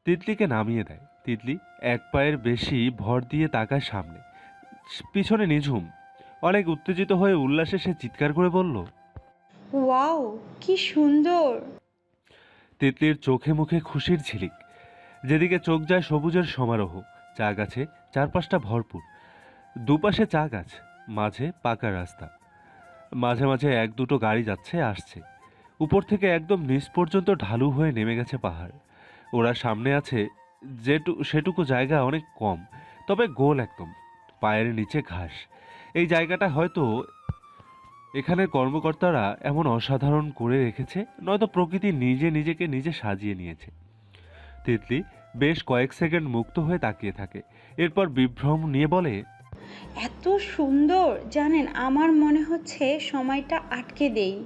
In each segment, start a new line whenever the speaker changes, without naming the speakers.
তিতলিকে নামিয়ে দেয়। তিতলি এক পায়ের বেশি ভর দিয়ে তাকায় সামনে। পিছনে নিঝুম। অনেক উত্তেজিত হয়ে উল্লাসে সে চিৎকার করে বলল,
ওয়াও, কি সুন্দর!
তিতলির চোখে মুখে খুশির ঝিলিক। যেদিকে চোখ যায় সবুজের সমারোহ। চা গাছে চারপাশটা ভরপুর। দুপাশে চা গাছ, মাঝে পাকা রাস্তা। মাঝে মাঝে এক দুটো গাড়ি যাচ্ছে আসছে। উপর থেকে একদম নিচ পর্যন্ত ঢালু হয়ে নেমে গেছে পাহাড়। ওরা সামনে আছে সেটুকু জায়গা অনেক কম, তবে গোল একদম। পায়ের নিচে ঘাস। এই জায়গাটা হয়তো এখানের কর্মকর্তারা এমন অসাধারণ করে রেখেছে, নয়তো প্রকৃতি নিজে নিজেকে নিজে সাজিয়ে নিয়েছে। তিতলি বেশ কয়েক সেকেন্ড মুক্ত হয়ে তাকিয়ে থাকে। এরপর বিভ্রম নিয়ে বলে,
এত সুন্দর, জানেন আমার মনে হচ্ছে সময়টা আটকে দেই।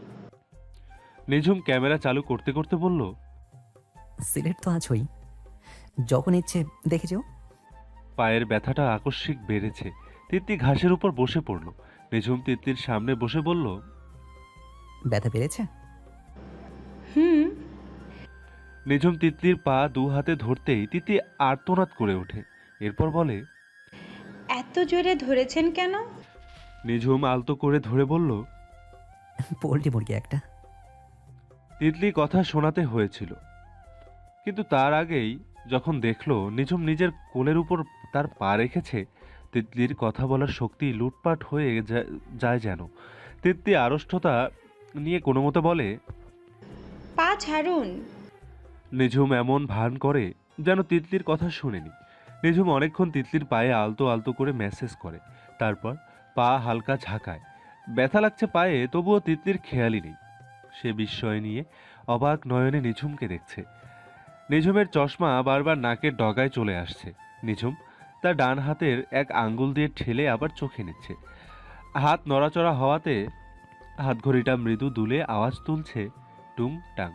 নিঝুম ক্যামেরা চালু করতে করতে বলল,
সিলেট তো আছোই, যখন ইচ্ছে দেখে যেও।
পায়ের ব্যথাটা আকস্মিক বেড়েছে। তিতলি ঘাসের উপর বসে পড়ল। নিঝুম তিতলির সামনে বসে বলল,
ব্যথা বেড়েছে?
হুম।
নিঝুম তিতলির পা দু হাতে ধরতেই তিতলি আর্তনাদ করে ওঠে। এরপর বলে,
এত জোরে ধরেছেন কেন?
নিঝুম আলতো করে ধরে বলল,
পোল্ট্রি মুরগি একটা।
তিতলি কথা শোনাতে হয়েছিল, কিন্তু তার আগেই যখন দেখলো নিঝুম নিজের কোলের উপর তার পা রেখেছে, তিতলির কথা বলার শক্তি লুটপাট হয়ে যায় যেন। তিতলি আড়ষ্টতা নিয়ে কোনো মতে বলে,
পা ছাড়ুন।
নিঝুম এমন ভান করে যেন তিতলির কথা শুনেনি। নিঝুম অনেকক্ষণ তিতলির পায়ে আলতো আলতো করে ম্যাসেজ করে। তারপর পা হালকা ঝাঁকায়। ব্যথা লাগছে পায়ে, তবুও তিতলির খেয়ালই নেই। সে বিস্ময় নিয়ে অবাক নয়নে নিঝুমকে দেখছে। নিঝুমের চশমা বারবার নাকের ডগায় চলে আসছে। নিঝুম তার ডান হাতের এক আঙ্গুল দিয়ে ঠেলে আবার চোখে নিচ্ছে। হাত নড়াচড়া হওয়াতে হাতঘড়িটা মৃদু দুলে আওয়াজ তুলছে, টুং টাং।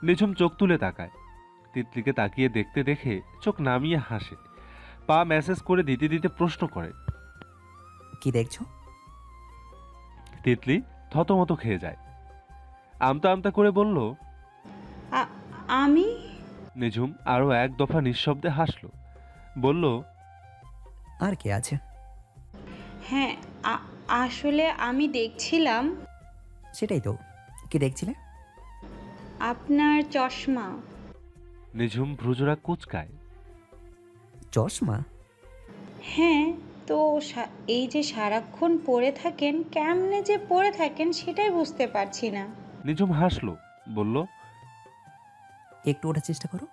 নিঝুম চোখ তুলে তাকায়। তিতলিকে তাকিয়ে দেখতে দেখে চোখ নামিয়ে হাসে। পা ম্যাসেজ করে দিতে দিতে প্রশ্ন করে।
কি দেখছো?
তিতলি থতমত খেয়ে যায়। আমতা আমতা করে বলল।
আ- আমি
নিঝুম আরো এক দফা নিঃশব্দে হাসল। বলল,
আর কে আছে?
হ্যাঁ, আসলে আমি দেখছিলাম
সেটাই তো। কি দেখছিলে?
আপনার চশমা।
নিঝুম ভ্রুজোড়া কুচকায়।
চশমা?
হ্যাঁ, তো এই যে সারাক্ষণ পরে থাকেন, কেমনে যে পরে থাকেন সেটাই বুঝতে পারছি না।
নিঝুম হাসল, বলল,
একটু ওঠার চেষ্টা করো।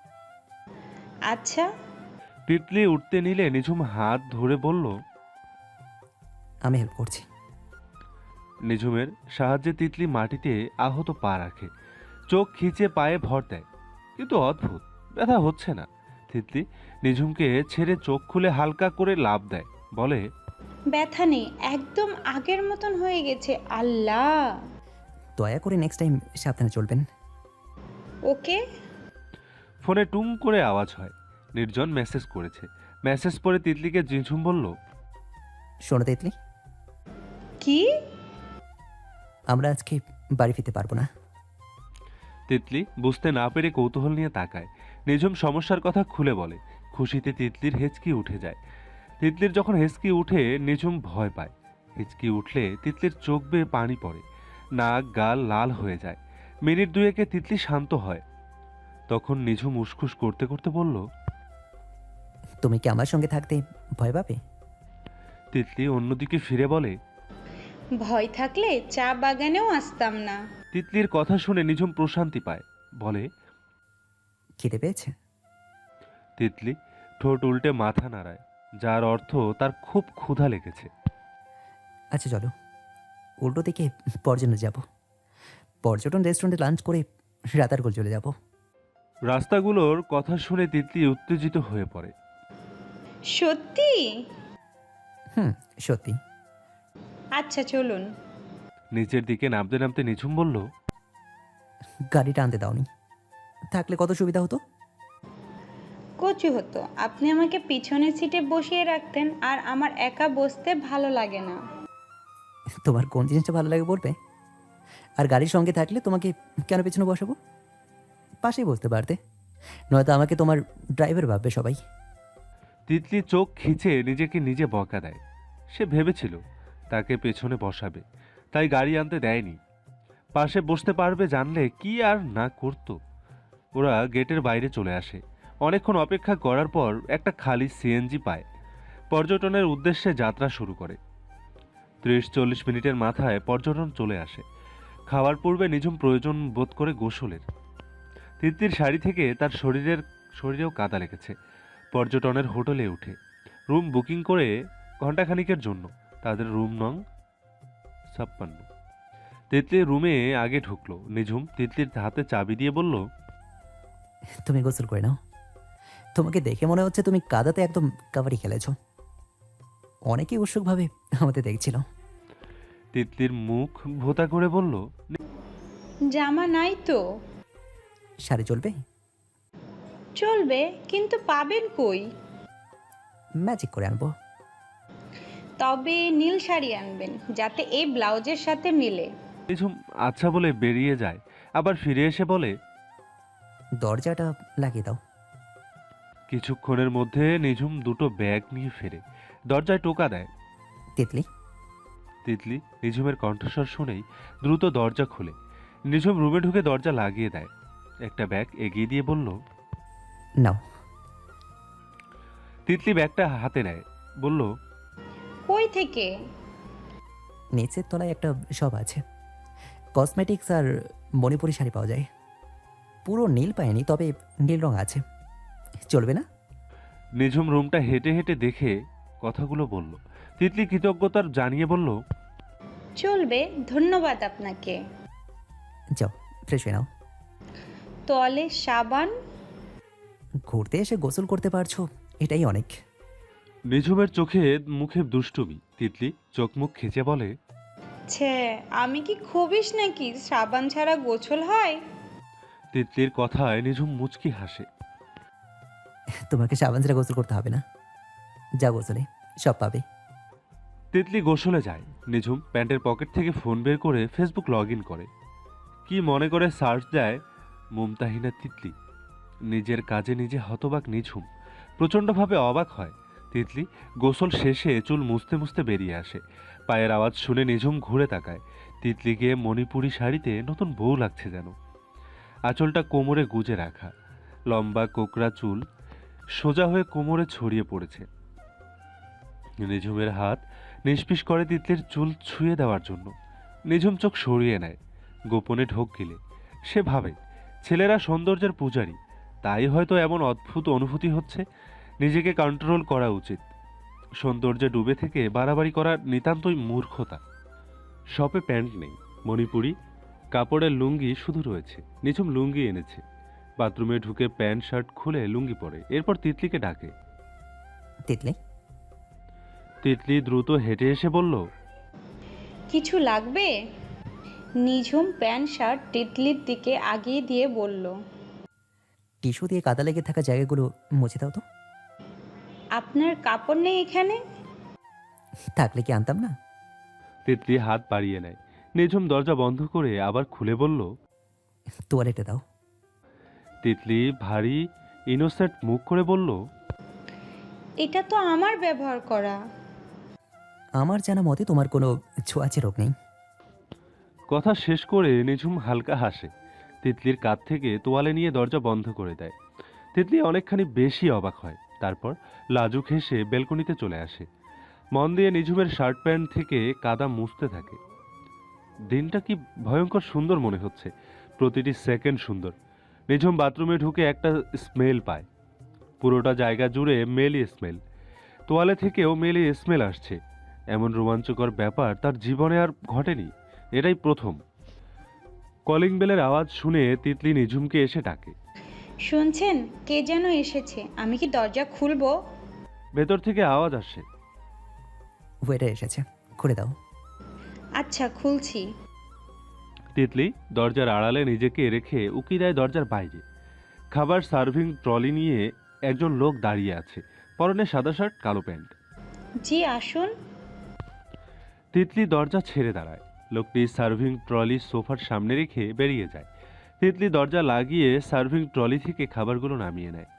আচ্ছা।
তিতলি উঠতে নিলে নিঝুম হাত ধরে বলল।
আমি হেল্প করছি।
নিঝুমের সাহায্যে তিতলি মাটিতে আহত পা রাখে। চোখ খিচে পায়ে ভর দেয়, কিন্তু অদ্ভুত ব্যথা হচ্ছে না। তিতলি নিঝুমকে ছেড়ে চোখ খুলে হালকা করে লাফ দেয়, বলে,
ব্যথা নেই, একদম আগের মতন হয়ে গেছে। আল্লাহ।
দয়া করে নেক্সট টাইম সাবধানে চলবেন।
ওকে।
ফোনে টুং করে আওয়াজ হয়। নির্জন মেসেজ করেছে। মেসেজ পড়ে তিতলিকে নিঝুম বলল,
শোনো তিতলি,
কি?
আমরা আজকে বাড়ি ফিরতে পারবো না।
তিতলি বুঝতে না পেরে কৌতূহল নিয়ে তাকায়। নিঝুম সমস্যার কথা খুলে বলে। খুশিতে তিতলির হেঁচকি উঠে যায়। তিতলির যখন হেঁচকি উঠে নিঝুম ভয় পায়। হেঁচকি উঠলে তিতলির চোখ বেয়ে পানি পড়ে, নাক গাল লাল হয়ে যায়। মিনিট দুয়েকে তিতলি শান্ত হয়। তখন নিঝুম উসখুস করতে করতে বলল,
তুমি কি আমার সঙ্গে থাকতে ভয় পাবে?
তিতলি অন্যদিকে ফিরে বলে,
ভয় থাকলে চা বাগানেও আসতাম না।
তিতলির কথা শুনে নিঝুম প্রশান্তি পায়, বলে,
খিদে পেয়েছে?
তিতলি ঠোঁট উল্টে মাথা নাড়ায়, যার অর্থ তার খুব ক্ষুধা লেগেছে।
আচ্ছা চলো, উল্টো দিকে পর্যটনে যাব। পর্যটন রেস্টুরেন্টে লাঞ্চ করে রাতারগুল চলে যাব।
রাস্তাগুলোর কথা শুনে তিতলি উত্তেজিত হয়ে পড়ে।
সত্যি?
হুম, সত্যি।
আচ্ছা চলুন।
নিচের দিকে নামতে নামতে নিঝুম বলল,
গাড়িটা আনতে দাওনি, থাকলে কত সুবিধা হতো।
কচু হতো, আপনি আমাকে পিছনের সিটে বসিয়ে রাখতেন, আর আমার একা বসতে ভালো লাগে না।
তোমার কোন জিনিসটা ভালো লাগে বলবে? আর গাড়ির সঙ্গে থাকলে তোমাকে কেন পেছনে বসাবো? পাশেই বসতে পারতে। নয়তো আমাকে তোমার ড্রাইভার ভাববে সবাই।
তিতলি চোখ খিচে নিজেকে নিজে বকা দেয়। সে ভেবেছিল তাকে পেছনে বসাবে, তাই গাড়ি আনতে দেয়নি। পাশে বসতে পারবে জানলে কি আর না করত। ওরা গেটের বাইরে চলে আসে। অনেকক্ষণ অপেক্ষা করার পর একটা খালি সিএনজি পায়। পর্যটনের উদ্দেশ্যে যাত্রা শুরু করে। 30-40 মিনিটের মাথায় পর্যটন চলে আসে। খাওয়ার পূর্বে নিঝুম প্রয়োজন বোধ করে গোসলের। তিতলির শাড়ি থেকে তার শরীরেও কাদা লেগেছে। পর্যটনের হোটেলে উঠে রুম বুকিং করে ঘণ্টাখানিকের জন্য। তাদের রুম নং 56। তিতলি রুমে আগে ঢুকলো। নিঝুম তিতলির হাতে চাবি দিয়ে বলল,
তুমি গোসল করে নাও। তোমাকে দেখে মনে হচ্ছে তুমি কাদাতে একদম কাবাডি খেলেছো। অনেকেই উৎসুকভাবে আমাদের দেখছিল।
তিতলির মুখ ভোঁতা করে বলল,
জামা নাই তো।
শাড়ি চলবে?
চলবে, কিন্তু পাবেন কই?
ম্যাজিক করে আনবো।
তবে নীল শাড়ি আনবেন, যাতে এই ব্লাউজের সাথে মিলে।
নিঝুম আচ্ছা বলে বেরিয়ে যায়। আবার ফিরে এসে বলে,
দরজাটা লাগিয়ে দাও।
কিছুক্ষণের মধ্যে নিঝুম দুটো ব্যাগ নিয়ে ফেরে। দরজায় টোকা দেয়।
তিতলি,
তিতলি নিঝুমের কণ্ঠস্বর শুনেই দ্রুত দরজা খুলে নিঝুম রুমে ঢুকে দরজা লাগিয়ে দেয়। একটা ব্যাগ এগিয়ে দিয়ে বলল,
নাও।
তিতলি ব্যাগটা হাতে নেয়, বলল,
কই থেকে?
নিচের তলায় একটা শপ আছে। কসমেটিক্স আর মণিপুরি শাড়ি পাওয়া যায়। পুরো নীল পায়নি, তবে নীল রং আছে। চলবে না?
নিঝুম রুমটা হেঁটে হেঁটে দেখে কথাগুলো বলল। তিতলি কৃতজ্ঞতার জানিয়ে বলল,
চলবে, ধন্যবাদ আপনাকে।
যাও, ফ্রেশ হয়ে নাও।
তোয়ালে, সাবান।
ঘুরতে এসে গোসল করতে পারছো, এটাই অনেক।
নিঝুমের চোখে মুখে দুষ্টুমি। তিতলি চোখ মুখ খিচে বলে,
ছে, আমি কি খবিস নাকি? সাবান ছাড়া গোছল হয়?
তিতলির কথায় নিঝুম মুচকি হাসে।
তোমাকে সাবান ছাড়া গোসল করতে হবে না। যা গোসলে সব পাবে।
তিতলি গোসলে যায়। নিঝুম প্যান্টের পকেট থেকে ফোন বের করে ফেসবুক লগ ইন করে। কি মনে করে সার্চ দেয় মুমতাহিনা তিতলি। নিজের কাজে নিজে হতবাক নিঝুম প্রচণ্ডভাবে অবাক হয়। তিতলি গোসল শেষে চুল মুছতে মুছতে বেরিয়ে আসে। পায়ের আওয়াজ শুনে নিঝুম ঘুরে তাকায়। তিতলিকে মণিপুরি শাড়িতে নতুন বউ লাগছে যেন। আঁচলটা কোমরে গুজে রাখা, লম্বা কোকড়া চুল সোজা হয়ে কোমরে ছড়িয়ে পড়েছে। নিঝুমের হাত নিষ্পিস করে তিতলির চুল ছুঁয়ে দেওয়ার জন্য। নিঝুম চোখ সরিয়ে নেয়। গোপনে ঢোক গিলে সে ভাবে ছেলেরা সৌন্দর্যের পূজারী, তাই হয়তো এমন অদ্ভুত অনুভূতি হচ্ছে। নিজেকে কন্ট্রোল করা উচিত। সৌন্দর্যে ডুবে থেকে বাড়াবাড়ি করা নিতান্তই মূর্খতা। শপে প্যান্ট নেই, মণিপুরি কাপড়ের লুঙ্গি শুধু রয়েছে। নিঝুম লুঙ্গি এনেছে। বাথরুমে ঢুকে প্যান্ট শার্ট খুলে লুঙ্গি পরে এরপর তিতলিকে ডাকে।
তিতলি,
তিতলি দ্রুত হেঁটে এসে বলল,
কিছু লাগবে? নিঝুম প্যান্ট শার্ট তিতলির দিকে আগিয়ে দিয়ে বলল,
টিস্যু দিয়ে কাদা লেগে থাকা জায়গাগুলো মুছে দাও তো।
আপনার কাপড় নেই এখানে?
থাকলে কি আনতাম না?
তিতলি হাত বাড়িয়ে নেয়। নিঝুম দরজা বন্ধ করে আবার খুলে বলল।
তোয়ালেটে দাও।
তিতলি ভারী ইনোসেন্ট মুখ করে বলল,
এটা তো আমার ব্যবহার করা।
আমার জানা মতে তোমার কোনো ছোঁয়াচে রোগ নেই।
কথা শেষ করে নিঝুম হালকা হাসে। তিতলির কাঁধ থেকে তোয়ালে নিয়ে দরজা বন্ধ করে দেয়। তিতলি অনেকখানি বেশি অবাক হয়। তারপর লাজুক হেসে বেলকনিতে চলে আসে। মন দিয়ে নিঝুমের শার্ট প্যান্ট থেকে কাদা মুছতে থাকে। দিনটা কি ভয়ঙ্কর সুন্দর মনে হচ্ছে, প্রতিটি সেকেন্ড সুন্দর। নিঝুম বাথরুমে ঢুকে একটা স্মেল পায়। পুরোটা জায়গা জুড়ে মেলি স্মেল। তোয়ালে থেকেও মেলি স্মেল আসছে। এমন রোমাঞ্চকর ব্যাপার তার জীবনে আর ঘটেনি, এটাই প্রথম। কলিং বেলের আওয়াজ শুনে তিতলি নিঝুমকে এসে ডাকে।
শুনছেন, কে যেন এসেছে। আমি কি দরজা খুলবো?
ভেতর থেকে আওয়াজ আসে।
ওয়েটার এসেছে, খুলে দাও।
আচ্ছা, খুলছি।
তিতলি দরজার আড়ালে নিজেকে রেখে উকি দেয় দরজার বাইরে। খাবার সার্ভিং ট্রলি নিয়ে একজন লোক দাঁড়িয়ে আছে, পরনে সাদা শার্ট কালো প্যান্ট।
জি আসুন।
তিতলি দরজা ছেড়ে দাঁড়ায়। লোকটি সার্ভিং ট্রলি সোফার সামনে রেখে বেরিয়ে যায়। তিতলি দরজা লাগিয়ে সার্ভিং ট্রলি থেকে খাবারগুলো নামিয়ে নেয়।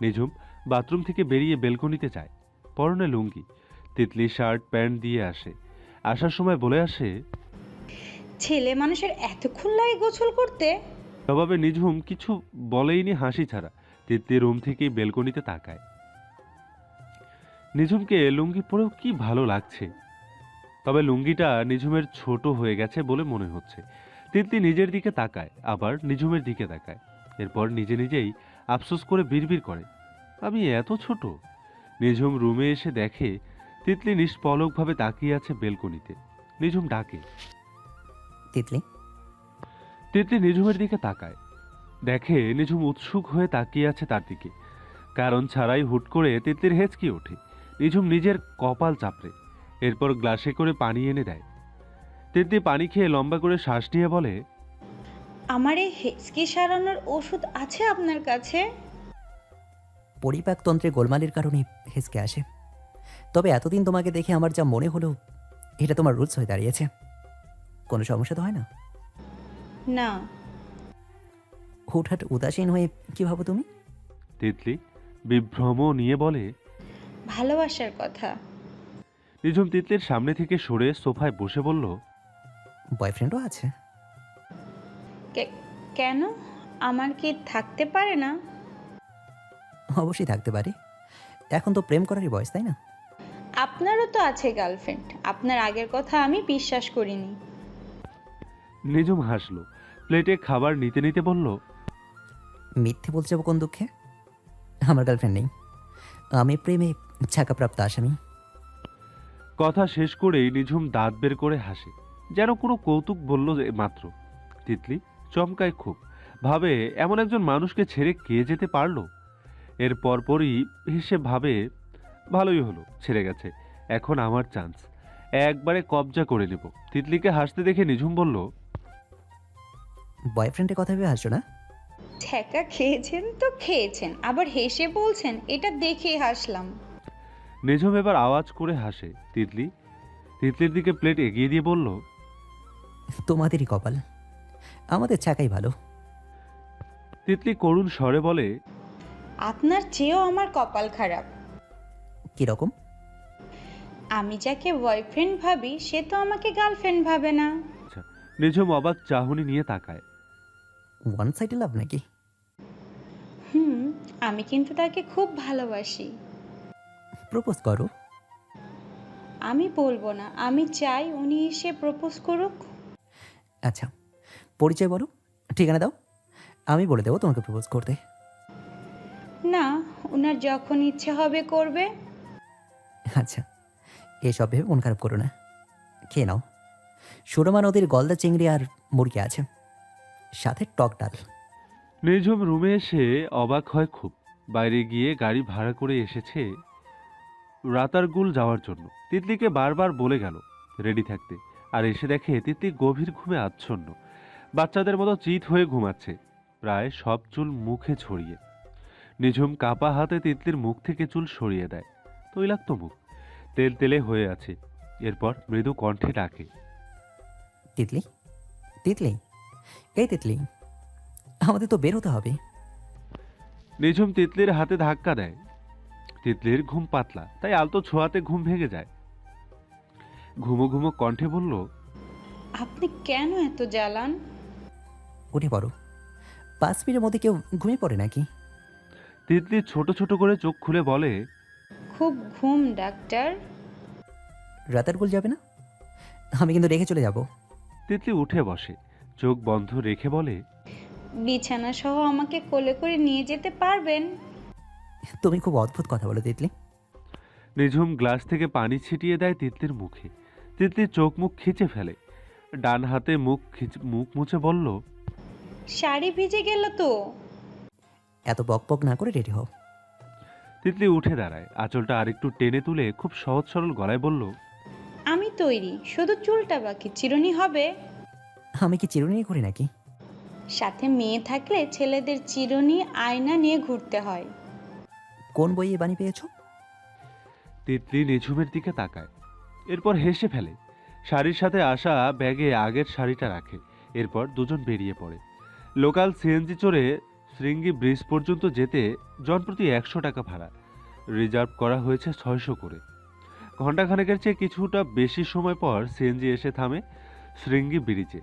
নিঝুম বাথরুম থেকে বেরিয়ে বেলকনিতে যায়। পরনে লুঙ্গি। তিতলি শার্ট প্যান্ট দিয়ে আসে। আসার সময় বলে আসে,
ছেলে মানুষের এতক্ষণ লাগে গোসল করতে?
জবাবে নিঝুম কিছু বলেইনি হাসি ছাড়া। তিতলি রুম থেকেই বেলকনিতে তাকায়। নিঝুমকে লুঙ্গি পরেও কি ভালো লাগছে। তবে লুঙ্গিটা নিঝুমের ছোট হয়ে গেছে বলে মনে হচ্ছে। তিতলি নিজের দিকে তাকায়, আবার নিঝুমের দিকে তাকায়। এরপর নিজে নিজেই আফসোস করে বিড়বিড় করে, আমি এত ছোট। নিঝুম রুমে এসে দেখে তিতলি নিষ্পলকভাবে তাকিয়ে আছে বেলকনিতে। নিঝুম ডাকে।
তিতলি,
তিতলি নিঝুমের দিকে তাকায়। দেখে নিঝুম উৎসুক হয়ে তাকিয়ে আছে তার দিকে। কারণ ছাড়াই হুট করে তিতলির হেঁচকি ওঠে। নিঝুম নিজের কপাল চাপড়ে। এরপর গ্লাসে করে পানি এনে দেয়। তিতলি পানি খেয়ে লম্বা করে শ্বাস নিয়ে বলে,
আমার এই হেঁচকি সারানোর ওষুধ আছে আপনার কাছে?
পরিপাকতন্ত্রে গোলমালের কারণে হেঁচকে আসে। তবে এতদিন তোমাকে দেখে আমার যা মনে হলো, এটা তোমার রুলস হয়ে দাঁড়িয়েছে। কোনো সমস্যা তো হয় না?
না।
হুটহাট উদাসীন হয়ে কি ভাবো তুমি?
তিতলি বিভ্রম নিয়ে বলে,
ভালোবাসার কথা।
নিঝুম তিতলির সামনে থেকে সরে সোফায় বসে বলল,
বয়ফ্রেন্ডও আছে?
কেন? আমার কি থাকতে পারে না?
অবশ্যই থাকতে পারে। এখন তো প্রেম করারই বয়স, তাই না?
আপনারও তো আছে গার্লফ্রেন্ড। আপনার আগের কথা আমি বিশ্বাস করিনি।
নিঝুম হাসলো। প্লেটে খাবার নিতে নিতে বলল,
মিথ্যে বলছে কোন দুঃখে? আমার গার্লফ্রেন্ড নেই। আমি প্রেমে ছাকাপ্রাপ্ত আসামি।
কথা শেষ করেই নিঝুম দাঁত বের করে হাসে, যেন কোনো কৌতুক বলল যে মাত্র। তিতলি চমকায় খুব, ভাবে এমন একজন মানুষকে ছেড়ে কে যেতে পারলো। এর পরপরই হেসে ভাবে, ভালোই হলো ছেড়ে গেছে, এখন আমার চান্স, একবারে কবজা করে নেব। তিতলিকে হাসতে দেখে নিঝুম বলল,
বয়ফ্রেন্ডের কথা ভেবে হাসছো না?
ঠেকা খেয়েছেন তো খেয়েছেন, আবার হেসে বলছেন, এটা দেখেই হাসলাম।
নিঝুম এবার আওয়াজ করে হাসে। তিতলির দিকে প্লেট এগিয়ে দিয়ে বলল,
তোমাদেরই কপাল, আমাদের ছাকাই ভালো।
তিতলি করুণ স্বরে বলে,
আপনার চেয়েও আমার কপাল খারাপ।
কীরকম?
আমি যাকে বয়ফ্রেন্ড ভাবি সে তো আমাকে গার্লফ্রেন্ড ভাবে না।
আচ্ছা। নিঝুম অবাক চাহনি নিয়ে তাকায়।
ওয়ান সাইডে লাভ নাকি?
হুম, আমি কিন্তু তাকে খুব ভালোবাসি।
প্রপোজ করো।
আমি বলবো না, আমি চাই উনি এসে প্রপোজ করুক।
আচ্ছা, পরিচয় বলো, ঠিকানা দাও, আমি বলে দেবো তোমাকে প্রপোজ করতে।
না, ওনার যখন ইচ্ছে হবে করবে।
আচ্ছা, এসব ভেবে মন খারাপ করো না। খেয়ে নাও। সুরমা নদীর গলদা চিংড়ি আর মুরগি আছে, সাথে টক ডাল।
নিঝুম রুমে এসে অবাক হয় খুব। বাইরে গিয়ে গাড়ি ভাড়া করে এসেছে রাতারগুল যাওয়ার জন্য। তিতলিকে বারবার বলে গেল রেডি থাকতে, আর এসে দেখে তিতলি গভীর ঘুমে আচ্ছন্ন, বাচ্চাদের মতো চিত হয়ে ঘুমাচ্ছে, প্রায় সব চুল মুখে ছড়িয়ে। নিঝুম কাপা হাতে তিতলির মুখ থেকে চুল সরিয়ে দেয়। তৈলাক্ত মুখ, তেল তেলে হয়ে আছে। এরপর মৃদু কণ্ঠে ডাকে,
তিতলি, তিতলি, এই তিতলি, আমাদের তো বের হতে হবে।
নিঝুম তিতলির হাতে ধাক্কা দেয়। তিতলির ঘুম পাতলা, তাই আলতো ছোঁয়াতে ঘুম ভেঙে যায়। ঘুমো ঘুমো কণ্ঠে বলল,
আপনি কেন এত জ্বালান?
উঠে পড়ো। 5 মিনিটের মধ্যে কেউ ঘুমিয়ে পড়ে নাকি?
তিতলি ছোট ছোট করে চোখ খুলে বলে,
খুব ঘুম ডাক্তার।
রাতারগুল যাবে না? আমি কিন্তু রেখে চলে যাব।
তিতলি উঠে বসে, চোখ বন্ধ রেখে বলে,
বিছানা সহ আমাকে কোলে করে নিয়ে যেতে পারবেন?
তুমি খুব অদ্ভুত কথা বলো তিতলি।
নিঝুম গ্লাস থেকে পানি ছিটিয়ে দেয় তিতলির মুখে। তিতলি চোখ মুখ খিচে ফেলে, ডান হাতে মুখ মুছে বলল,
শাড়ি ভিজে গেল তো।
এত বকবক না করে রেডি হও।
তিতলি উঠে দাঁড়ায়, আঁচলটা আরেকটু টেনে তুলে খুব সহজ সরল গলায় বলল,
আমি তৈরি, শুধু চুলটা বাকি। চিরুনি হবে?
আমি কি চিরুনি করি নাকি?
সাথে মেয়ে থাকলে ছেলেদের চিরুনি আয়না নিয়ে ঘুরতে হয়।
কোন বইয়ে বাণী পেয়েছো?
তিতলি নিঝুমের দিকে তাকায়, এরপর হেসে ফেলে। শাড়ির সাথে আসা ব্যাগে আগের শাড়িটা রাখে। এরপর দুজন বেরিয়ে পড়ে। লোকাল সিএনজি চড়ে শৃঙ্গি ব্রিজ পর্যন্ত যেতে জনপ্রতি 100 টাকা ভাড়া। রিজার্ভ করা হয়েছে 600 করে। ঘণ্টাখানেকের চেয়ে কিছুটা বেশি সময় পর সিএনজি এসে থামে শৃঙ্গি ব্রিজে।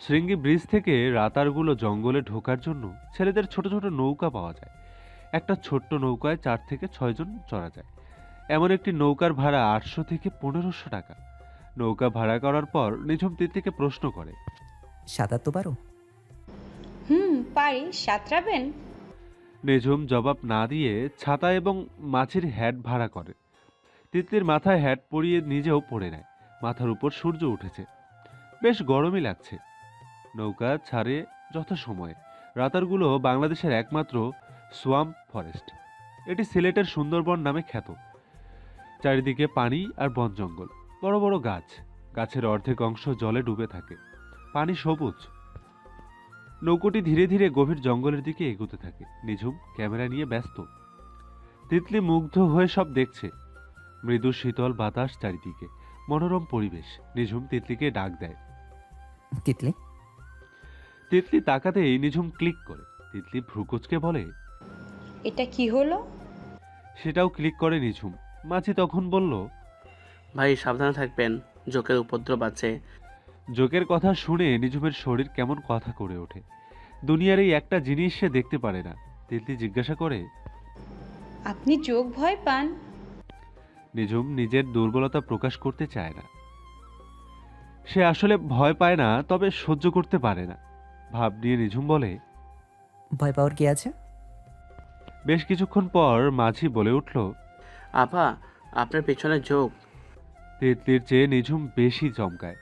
শৃঙ্গি ব্রিজ থেকে রাতারগুলো জঙ্গলে ঢোকার জন্য ছেলেদের ছোট ছোট নৌকা পাওয়া যায়। একটা ছোট্ট নৌকায় 4 থেকে 6 জন চড়া যায়। এমন একটি নৌকার ভাড়া 800 থেকে 1500 টাকা। নৌকা ভাড়া করার পর নিঝুম তিতলিকে প্রশ্ন করে।
সাঁতার তো পারো?
পারি, সাঁতরাবেন?
নিঝুম জবাব না দিয়ে ছাতা এবং মাছির হ্যাট ভাড়া করে। তিতলির মাথায় হ্যাট পরিয়ে নিজেও পড়ে নেয়। মাথার উপর সূর্য উঠেছে, বেশ গরমই লাগছে। নৌকা ছাড়ে যথাসময়ে। রাতারগুলো বাংলাদেশের একমাত্র সোয়াম্প ফরেস্ট। এটি সিলেটের সুন্দরবন নামে খ্যাত। চারিদিকে পানি আর বন জঙ্গল, বড় বড় গাছ। গাছের অর্ধেক অংশ জলে ডুবে থাকে, পানি সবুজ। নৌকোটি ধীরে ধীরে গভীর জঙ্গলের দিকে এগোতে থাকে। নিঝুম ক্যামেরা নিয়ে ব্যস্ত। তিতলি মুগ্ধ হয়ে সব দেখছে। মৃদু শীতল বাতাস চারিদিকে, মনোরম পরিবেশ। নিঝুম তিতলিকে ডাক দেয়।
তিতলি।
তিতলি তাকাতেই নিঝুম ক্লিক করে। তিতলি ভ্রুকুচকে বলে,
এটা কি হলো?
সেটাও ক্লিক করে নিঝুম। মাছি তখন বলল,
ভাই সাবধানে থাকবেন, জোকের উপদ্রব আছে।
জোকের কথা শুনে নিঝুমের শরীর কেমন কথা করে ওঠে। দুনিয়ার এই একটা জিনিস সে দেখতে পারে না। তিতলি জিজ্ঞাসা করে,
আপনি যোগ ভয় পান?
নিঝুম নিজের দুর্বলতা প্রকাশ করতে চায় না। সে আসলে ভয় পায় না, তবে সহ্য করতে পারে না। ভাব নিয়ে নিঝুম বলে,
ভয় পাওয়ার কি আছে?
বেশ কিছুক্ষণ পর মাঝি বলে উঠল,
আপা, আপনার পেছনে যোগ।
তিতলির চেয়ে নিঝুম বেশি চমকায়।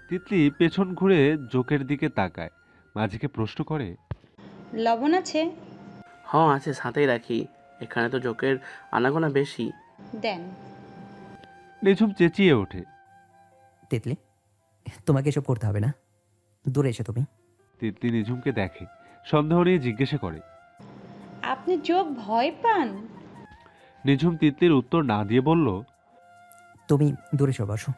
তিতলি পেছন ঘুরে জোকের দিকে তাকায়। মাঝিকে প্রশ্ন করে,
লবণ আছে?
হ্যাঁ আছে, সাথেই রাখি। এখানে তো জোকের আনাগোনা বেশি।
দেন।
নিঝুম চেঁচিয়ে ওঠে।
তিতলি, তোমাকে এসব করতে হবে না, দূরে এসো তুমি।
তিতলি নিঝুমকে দেখে, সন্দেহ নিয়ে জিজ্ঞাসা করে।
আপনি যোগ ভয় পান?
নিঝুম তিতলির উত্তর না দিয়ে বলল,
তুমি দূরে এসো, বসো।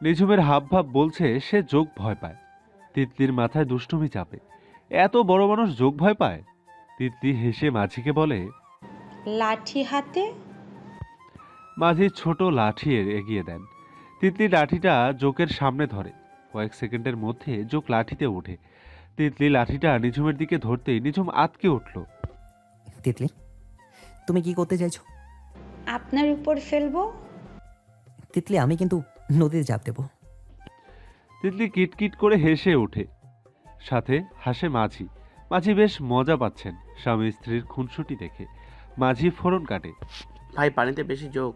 নিঝুমের হাবভাব বলছে সে যোগ ভয় পায়। তিতলির মাথায় দুষ্টুমি চাপে। এত বড় মানুষ যোগ ভয় পায়? তিতলি হেসে মাঝিকে বলে।
লাঠি হাতে?
মাঝি ছোট লাঠি এগিয়ে দেন। তিতলি লাঠিটা জোকের সামনে ধরে। কয়েক সেকেন্ডের মধ্যে জোক লাঠিতে ওঠে। তিতলি লাঠিটা নিঝুমের দিকে ধরতেই নিঝুম আঁতকে উঠল।
তিতলি, তুমি কি করতে চাইছো?
আপনার উপর ফেলবো?
তিতলি, আমি কিন্তু নদীতে ঝাঁপ দেবো।
তিতলি কিটকিট করে হেসে ওঠে। সাথে হাসে মাঝি। মাঝি বেশ মজা পাচ্ছেন স্বামী স্ত্রীর খুনসুটি দেখে। মাঝি ফোড়ন কাটে।
ভাই পানিতে বেশি যোগ।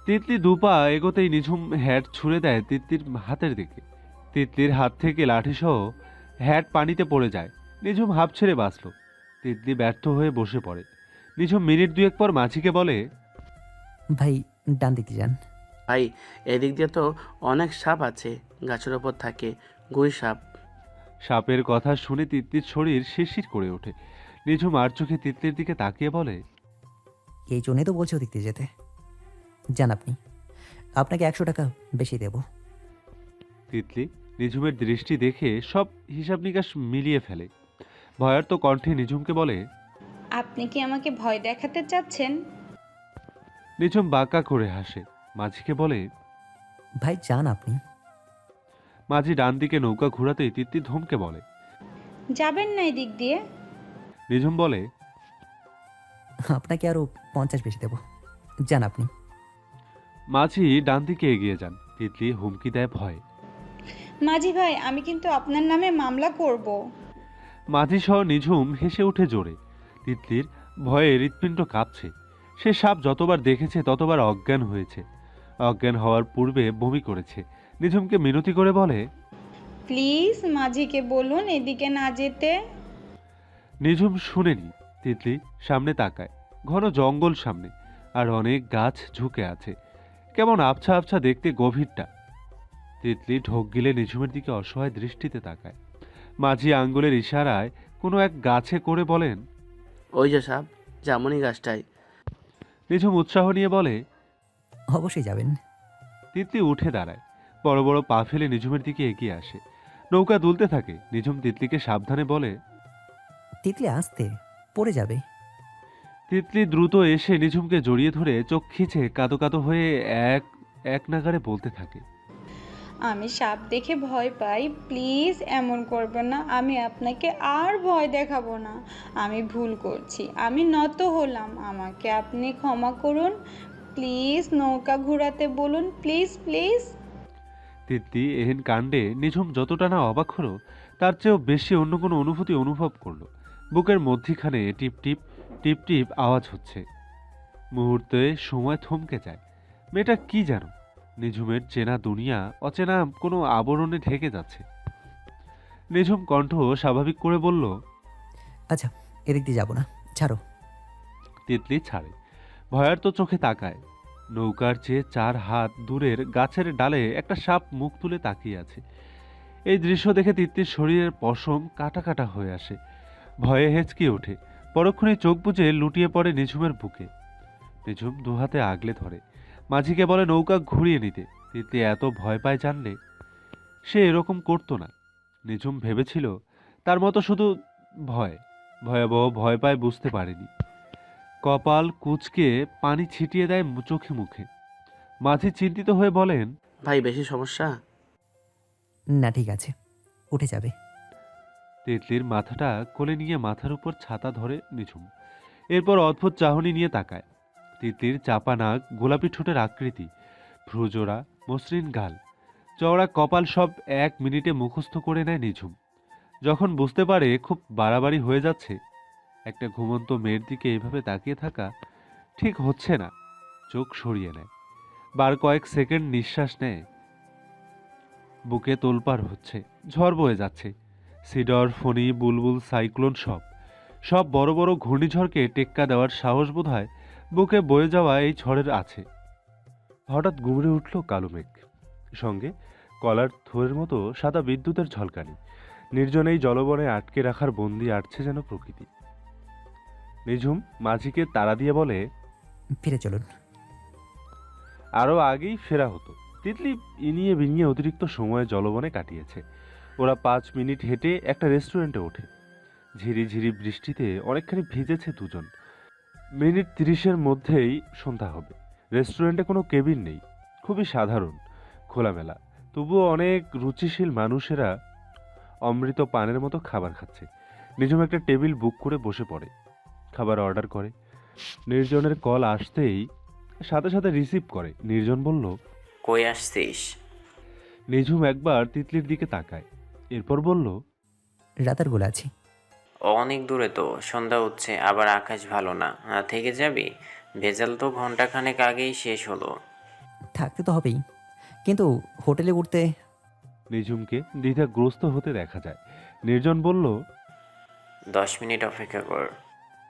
তিতলি দুপা এগোতেই নিঝুম হ্যাট ছুঁড়ে দেয় তিতলির হাতের দিকে। তিতলির হাত থেকে লাঠিসহ হ্যাট পানিতে পড়ে যায়। নিঝুম হাঁপ ছেড়ে বাঁচল। তিতলি ব্যর্থ হয়ে বসে পড়ে। নিঝুম মিনিট দুয়েক পর মাঝিকে বলে,
ভাই ডান দিকে যান।
ভাই এদিক দিয়ে তো অনেক সাপ আছে, গাছের ওপর থাকে, গুই সাপ।
সাপের কথা শুনে তিতলির শরীর শিরশির করে ওঠে। নিঝুম আর চোখে তিতলির দিকে তাকিয়ে বলে,
এই জন্যই তো বলছো দেখতে যেতে। যান আপনি, আপনাকে 100 টাকা বেশি দেব।
তিতলি নিঝুমের দৃষ্টি দেখে সব হিসাব নিকাশ মিলিয়ে ফেলে। ভয়ার্ত কণ্ঠে নিঝুমকে বলে,
আপনি কি আমাকে ভয় দেখাতে চাচ্ছেন?
নিঝুম বাঁকা করে হাসে। মাঝিকে বলে,
ভাই যান আপনি।
মাঝি ডান দিকে নৌকা ঘোরাতেই তিতলি ধমকে বলে।
যাবেন না এদিক দিয়ে?
নিঝুম বলে,
আপনাকে আরও 50 বেশি দেব, যান আপনি।
মাঝি ডান দিকে এগিয়ে যান। তিতলি হুমকি দেয় ভয়ে।
মাঝি ভাই, আমি কিন্তু আপনার নামে মামলা করব।
মাঝি সহ নিঝুম হেসে উঠে জোরে। তিতলির ভয়ে হৃৎপিণ্ড কাঁপছে। সে সাপ যতবার দেখেছে ততবার অজ্ঞান হয়েছে। অজ্ঞান হওয়ার পূর্বে বমি করেছে। নিঝুমকে মিনতি করে বলে,
প্লিজ মাঝিকে বলুন এদিকে না যেতে।
নিঝুম শুনেনি। তিতলি সামনে তাকায়। ঘন জঙ্গল সামনে, আর অনেক গাছ ঝুঁকে আছে। কেমন আবছা আবছা দেখতে গভীরটা। তিতলি ঢোক গিলে নিঝুমের দিকে অসহায় দৃষ্টিতে তাকায়। মাঝি আঙ্গুলের ইশারায় কোনো এক গাছে করে বলেন,
ওই যে সাপ, জামুনি গাছটাই।
নিঝুম উৎসাহ নিয়ে বলে।
অবশ্যই যাবেন।
তিতলি উঠে দাঁড়ায়। বড় বড় পা ফেলে নিঝুমের দিকে এগিয়ে আসে। নৌকা দুলতে থাকে। নিঝুম তিতলিকে সাবধানে বলে,
তিতলি আসতে পড়ে যাবে।
তিতলি দ্রুত এসে নিঝুমকে জড়িয়ে ধরে চোখ খিচে কাঁদো কাঁদো হয়ে এক এক নাগাড়ে বলতে থাকে,
আমি সাপ দেখে ভয় পাই, প্লিজ এমন করবেন না। আমি আপনাকে আর ভয় দেখাবো না। আমি ভুল করছি, আমি নত হলাম, আমাকে আপনি ক্ষমা করুন। প্লিজ নৌকা ঘোরাতে বলুন, প্লিজ প্লিজ।
তিতলি এহেন কাণ্ডে নিঝুম যতটা না অবাক হলো, তার চেয়েও বেশি অন্য কোনো অনুভূতি অনুভব করলো। বুকের মধ্যিখানে টিপ টিপ টিপ টিপ আওয়াজ হচ্ছে। মুহূর্তে সময় থমকে যায়। মেয়েটা কি যেন নিঝুমের চেনা দুনিয়া অচেনা কোনো আবরণে ঢেকে যাচ্ছে। নিঝুম কণ্ঠ স্বাভাবিক করে বলল,
আচ্ছা, এদিক দিয়ে যাবো না, ছাড়ো।
তিতলি ছাড়ে। ভয়ার্ত চোখে তাকায়। নৌকার চেয়ে 4 হাত দূরের গাছের ডালে একটা সাপ মুখ তুলে তাকিয়ে আছে। এই দৃশ্য দেখে তিতলির শরীরের পশম কাটা কাটা হয়ে আসে। ভয়ে হেঁচকি ওঠে। পরক্ষণেই চোখ বুজে লুটিয়ে পড়ে নিঝুমের বুকে। নিঝুম দুহাতে আগলে ধরে। মাঝিকে বলে নৌকা ঘুরিয়ে নিতে। তিতলি এত ভয় পায় জানলে সে এরকম করতো না। নিঝুম ভেবেছিল তার মতো শুধু ভয়, ভয়াবহ ভয় পায় বুঝতে পারেনি। কপাল কুঁচকে পানি ছিটিয়ে দেয় চোখে মুখে। মাঝি চিন্তিত হয়ে বলেন,
ভাই বেশি সমস্যা?
না, ঠিক আছে, উঠে যাবে।
তিতলির মাথাটা কোলে নিয়ে মাথার উপর ছাতা ধরে নিঝুম। এরপর অদ্ভুত চাহনি নিয়ে তাকায়। তিতলির চাপা নাক, গোলাপি ঠোঁটের আকৃতি, ভ্রুজোড়া, মসৃণ গাল, চওড়া কপাল সব 1 মিনিটে মুখস্থ করে নেয় নিঝুম। যখন বুঝতে পারে খুব বাড়াবাড়ি হয়ে যাচ্ছে, একটা ঘুমন্ত মেয়ের দিকে এইভাবে তাকিয়ে থাকা ঠিক হচ্ছে না, চোখ সরিয়ে নেয়। বার কয়েক সেকেন্ড নিঃশ্বাস নেয়। বুকে তোলপাড় হচ্ছে, ঝড় বয়ে যাচ্ছে। সিডর, ফণি, বুলবুল, সাইক্লোন সব বড় বড় ঘূর্ণিঝড়কে টেক্কা দেওয়ার সাহস বোধহয় বুকে বয়ে যাওয়া এই ঝড়ের আছে। হঠাৎ গুমড়ে উঠল কালো মেঘ, সঙ্গে কলার থোয়ের মতো সাদা বিদ্যুতের ঝলকানি। নির্জন এই জলবনে আটকে রাখার বন্দি আটছে যেন প্রকৃতি। নিঝুম মাঝিকে তাড়া দিয়ে বলে,
ফিরে চলুন।
আরও আগেই ফেরা হতো। তিতলি ইনিয়ে বিনিয়ে অতিরিক্ত সময় জলবনে কাটিয়েছে। ওরা 5 মিনিট হেঁটে একটা রেস্টুরেন্টে ওঠে। ঝিরি ঝিরি বৃষ্টিতে অনেকখানি ভিজেছে দুজন। মিনিট 30-এর মধ্যেই সন্ধ্যা হবে। রেস্টুরেন্টে কোনো কেবিন নেই, খুবই সাধারণ, খোলামেলা। তবুও অনেক রুচিশীল মানুষেরা অমৃত পানের মতো খাবার খাচ্ছে। নিঝুম একটা টেবিল বুক করে বসে পড়ে, খাবার অর্ডার করে। নির্জনের কল আসতেই সাথে সাথে রিসিভ করে। নির্জন বলল,
কই আসছিস?
নিঝুম একবার তিতলির দিকে তাকায়, এরপর বলল,
রাতারগুলো আছি।
অনেক দূরে তো, সন্ধ্যা হচ্ছে, আবার আকাশ ভালো না। থেকে যাবি? ভেজাল তো ঘন্টাখানেক আগেই শেষ হলো।
থাকতে তো হবেই, কিন্তু হোটেলে উঠতে।
নিঝুমকে দ্বিধাগ্রস্ত হতে দেখা যায়। নির্জন বলল,
10 মিনিট অপেক্ষা কর।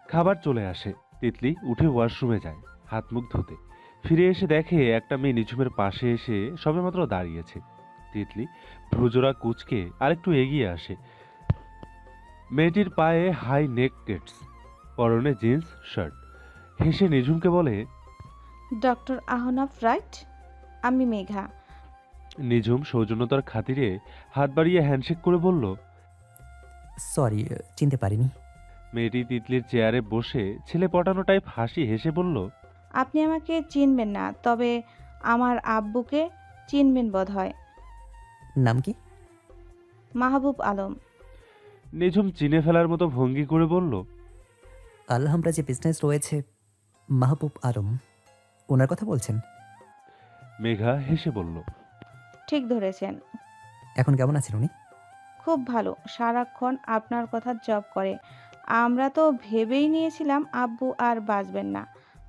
খাবার চলে আসে। তিতলি উঠে ওয়াশরুমে যায় হাত মুখ ধুতে। ফিরে এসে দেখে একটা মেয়ে নিঝুমের পাশে এসে সবেমাত্র দাঁড়িয়েছে। তিতলি ভ্রুজোড়া কুচকে আরেকটু এগিয়ে আসে। মেয়েটির পায়ে হাই নেক কেটস, পরনে জিন্স শার্ট। হেসে নিঝুমকে বলে,
ডক্টর আহনাফ রাইট? আমি মেঘা।
নিঝুম সৌজন্যতার খাতিরে হাত বাড়িয়ে হ্যান্ডশেক করে বলল।
সরি, চিনতে পারিনি।
মেয়েটি তিতলির চেয়ারে বসে ছেলে পটানো টাইপ হাসি হেসে বলল,
আপনি আমাকে চিনবেন না, তবে আমার আব্বুকে চিনবেন বোধহয়।
নাম কি?
মাহবুব আলম।
নিঝুম চিনে ফেলার মতো ভঙ্গি করে বলল,
আলহামরা যে বিজনেস রয়েছে, মাহবুব আলম, ওনার কথা বলছেন?
মেঘা হেসে বলল,
ঠিক ধরেছেন।
এখন কেমন আছেন উনি?
খুব ভালো, সারাক্ষণ আপনার কথা জব করে। আমরা তো ভেবেই নিয়েছিলাম আব্বু আর বাঁচবেন না।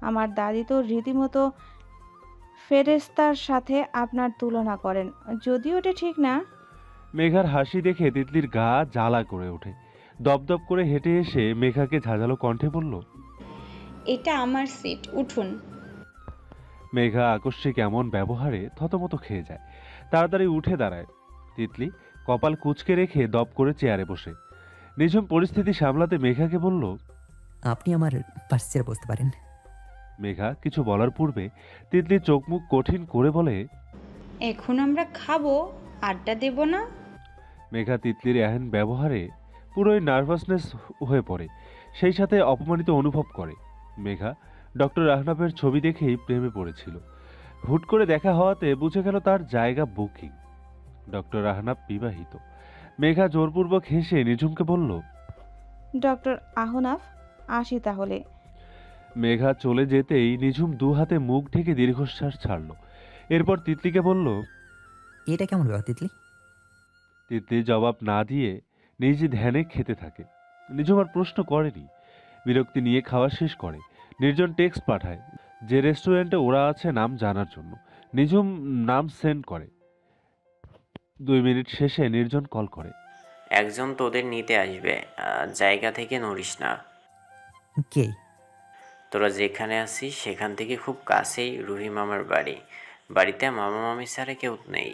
আমার দাদি তো রীতিমতো ফেরেস্তার সাথে আপনার তুলনা করেন, যদিও এটা ঠিক না।
মেঘার হাসি দেখে তিতলির গা জ্বালা করে ওঠে। দপদপ করে হেঁটে এসে মেঘাকে ঝাঁঝালো কণ্ঠে বলল,
এটা আমার সিট, উঠুন।
মেঘা আকস্মিক এমন ব্যবহারে থতমত খেয়ে যায়। তাড়াতাড়ি উঠে দাঁড়ায়। তিতলি কপাল কুঁচকে রেখে দপ করে চেয়ারে বসে। নিঝুম পরিস্থিতি সামলাতে মেঘাকে বলল,
আপনি আমার পাশে চেয়ারে বসতে পারেন।
মেঘা কিছু বলার পূর্বে তিতলি চোখ মুখ কঠিন করে বলে,
এখন আমরা খাবো, আড্ডা দেব না?
মেঘা তিতলির এহেন ব্যবহারে পুরোই নার্ভাসনেস হয়ে পড়ে, সেই সাথে অপমানিত অনুভব করে। মেঘা ডক্টর আহনাফের ছবি দেখেই প্রেমে পড়েছিল। হুট করে দেখা হওয়াতে বুঝে গেল তার জায়গা বুকিং। ডক্টর আহনাফ বিবাহিত। মেঘা জোরপূর্বক হেসে নিঝুমকে বলল।
ডক্টর আহনাফ, আসি তাহলে।
মেঘা চলে যেতেই নিঝুম দু হাতে মুখ ঢেকে দীর্ঘশ্বাস ছাড়ল। এরপর তিতলিকে বলল।
এটা কেমন ব্যাপার তিতলি?
তিতলি জবাব না দিয়ে নিজ ধ্যানে খেতে থাকে। নিঝুম আর প্রশ্ন করেনি। বিরক্তি নিয়ে খাওয়া শেষ করে নির্জন টেক্সট পাঠায় যে রেস্টুরেন্টে ওরা আছে নাম জানার জন্য। নিঝুম নাম সেন্ড করে। 2 মিনিট শেষে নির্জন কল করে।
একজন তোদের নিতে আসবে, জায়গা থেকে নড়িস না।
কে?
তোরা যেখানে আছিস সেখান থেকে খুব কাছেই রুহি মামার বাড়ি। বাড়িতে মামা মামি ছাড়া কেউ নেই।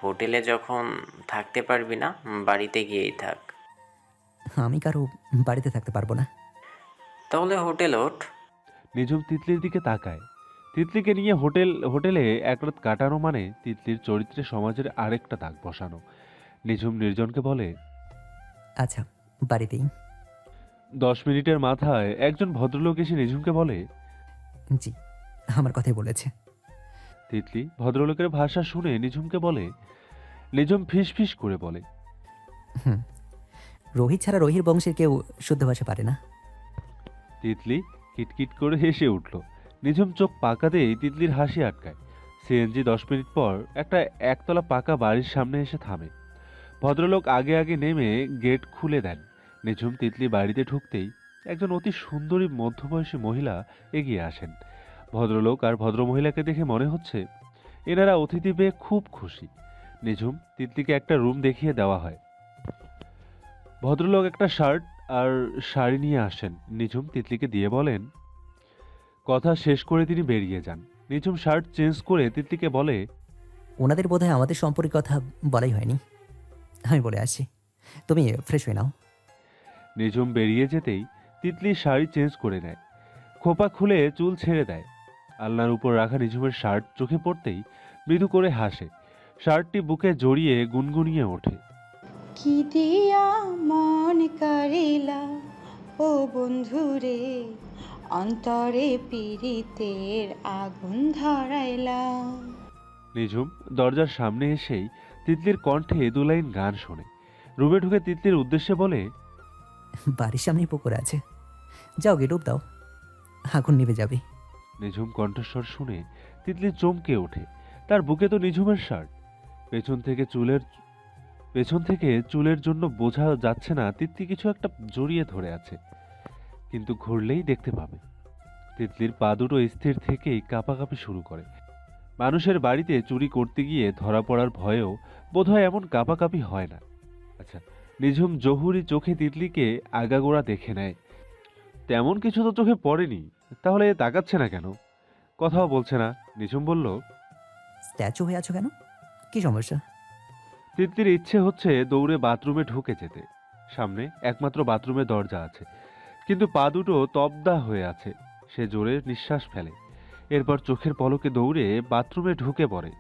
হোটেলে যখন থাকতে পারবি না, বাড়িতে গিয়েই থাক।
আমি কারো বাড়িতে থাকতে পারবো না।
তাহলে হোটেল ওঠ।
নিঝুম তিতলির দিকে তাকায়। তিতলিকে নিয়ে হোটেলে এক রাত কাটানো মানে তিতলির চরিত্রে সমাজের আরেকটা দাগ বসানো। নিঝুম নির্জনকে বলে।
আচ্ছা, বাড়িতেই।
10 মিনিটের মাথায় একজন ভদ্রলোক এসে নিঝুমকে বলে।
জি, আমার কথাই বলেছে।
তিতলি ভদ্রলোকের ভাষা শুনে নিঝুমকে বলে। নিঝুম ফিস ফিস করে বলে।
হুম, রোহিত ছাড়া রোহির বংশের কেউ শুদ্ধ ভাষা পারে না।
তিতলি কিটকিট করে হেসে উঠল। নিঝুম চোখ পাকাতেই তিতলির হাসি আটকায়। সিএনজি 10 মিনিট পর একটা একতলা পাকা বাড়ির সামনে এসে থামে। ভদ্রলোক আগে আগে নেমে গেট খুলে দেন। নিঝুম তিতলি বাড়িতে ঢুকতেই একজন অতি সুন্দরী মধ্যবয়সী মহিলা এগিয়ে আসেন। ভদ্রলোক আর ভদ্রমহিলাকে দেখে মনে হচ্ছে এনারা অতিথি পেয়ে খুব খুশি। নিঝুম তিতলিকে একটা রুম দেখিয়ে দেওয়া হয়। ভদ্রলোক একটা শার্ট আর শাড়ি নিয়ে আসেন। নিঝুম তিতলিকে দিয়ে বলেন। কথা শেষ করে তিনি বেরিয়ে যান। নিঝুম শার্ট চেঞ্জ করে তিতলিকে বলে।
ওনাদের বোধহয় আমাদের সম্পর্কে কথা বলাই হয়নি। আমি বলে আসছি, তুমি ফ্রেশ হয়ে নাও।
নিঝুম বেরিয়ে যেতেই তিতলি শাড়ি চেঞ্জ করে নেয়, খোপা খুলে চুল ছেড়ে দেয়। আলনার উপর রাখা নিঝুমের শার্ট চোখে পড়তেই মৃদু করে হাসে। শার্টটি বুকে জড়িয়ে গুনগুনিয়ে ওঠে।
কি দিয়া মন করিলা ও বন্ধুরে, অন্তরে পীড়িতের আগুন ধরাইলা।
নিঝুম দরজার সামনে এসেই তিতলির কণ্ঠে 2 লাইন গান শোনে। রুমে ঢুকে তিতলির উদ্দেশ্যে বলে।
বাড়ির সামনেই পুকুর আছে, যাও গিয়ে ডুব দাও, আগুন নিভে যাবে।
নিঝুম কণ্ঠস্বর শুনে তিতলি চমকে ওঠে। তার বুকে তো নিঝুমের শার্ট। পেছন থেকে চুলের জন্য বোঝা যাচ্ছে না তিতলি কিছু একটা জড়িয়ে ধরে আছে, কিন্তু ঘুরলেই দেখতে পাবে। তিতলির পা দুটো স্থির থেকেই কাঁপাকাঁপি শুরু করে। মানুষের বাড়িতে চুরি করতে গিয়ে ধরা পড়ার ভয়েও বোধহয় এমন কাঁপাকাঁপি হয় না। আচ্ছা, নিঝুম জহুরি চোখে তিতলিকে আগাগোড়া দেখে নেয়। তেমন কিছু তো চোখে পড়েনি, তাহলে তাকাচ্ছে না কেন? কথাও বলছে না। নিঝুম বলল।
স্ট্যাচু হয়ে আছো কেন? কি সমস্যা?
তিতলির ইচ্ছে হচ্ছে দৌড়ে বাথরুমে ঢুকে যেতে। সামনে একমাত্র বাথরুমের দরজা আছে, কিন্তু পা দুটো তবদা হয়ে আছে। সে জোরে নিঃশ্বাস ফেলে, এরপর চোখের পলকে দৌড়ে বাথরুমে ঢুকে পড়ে।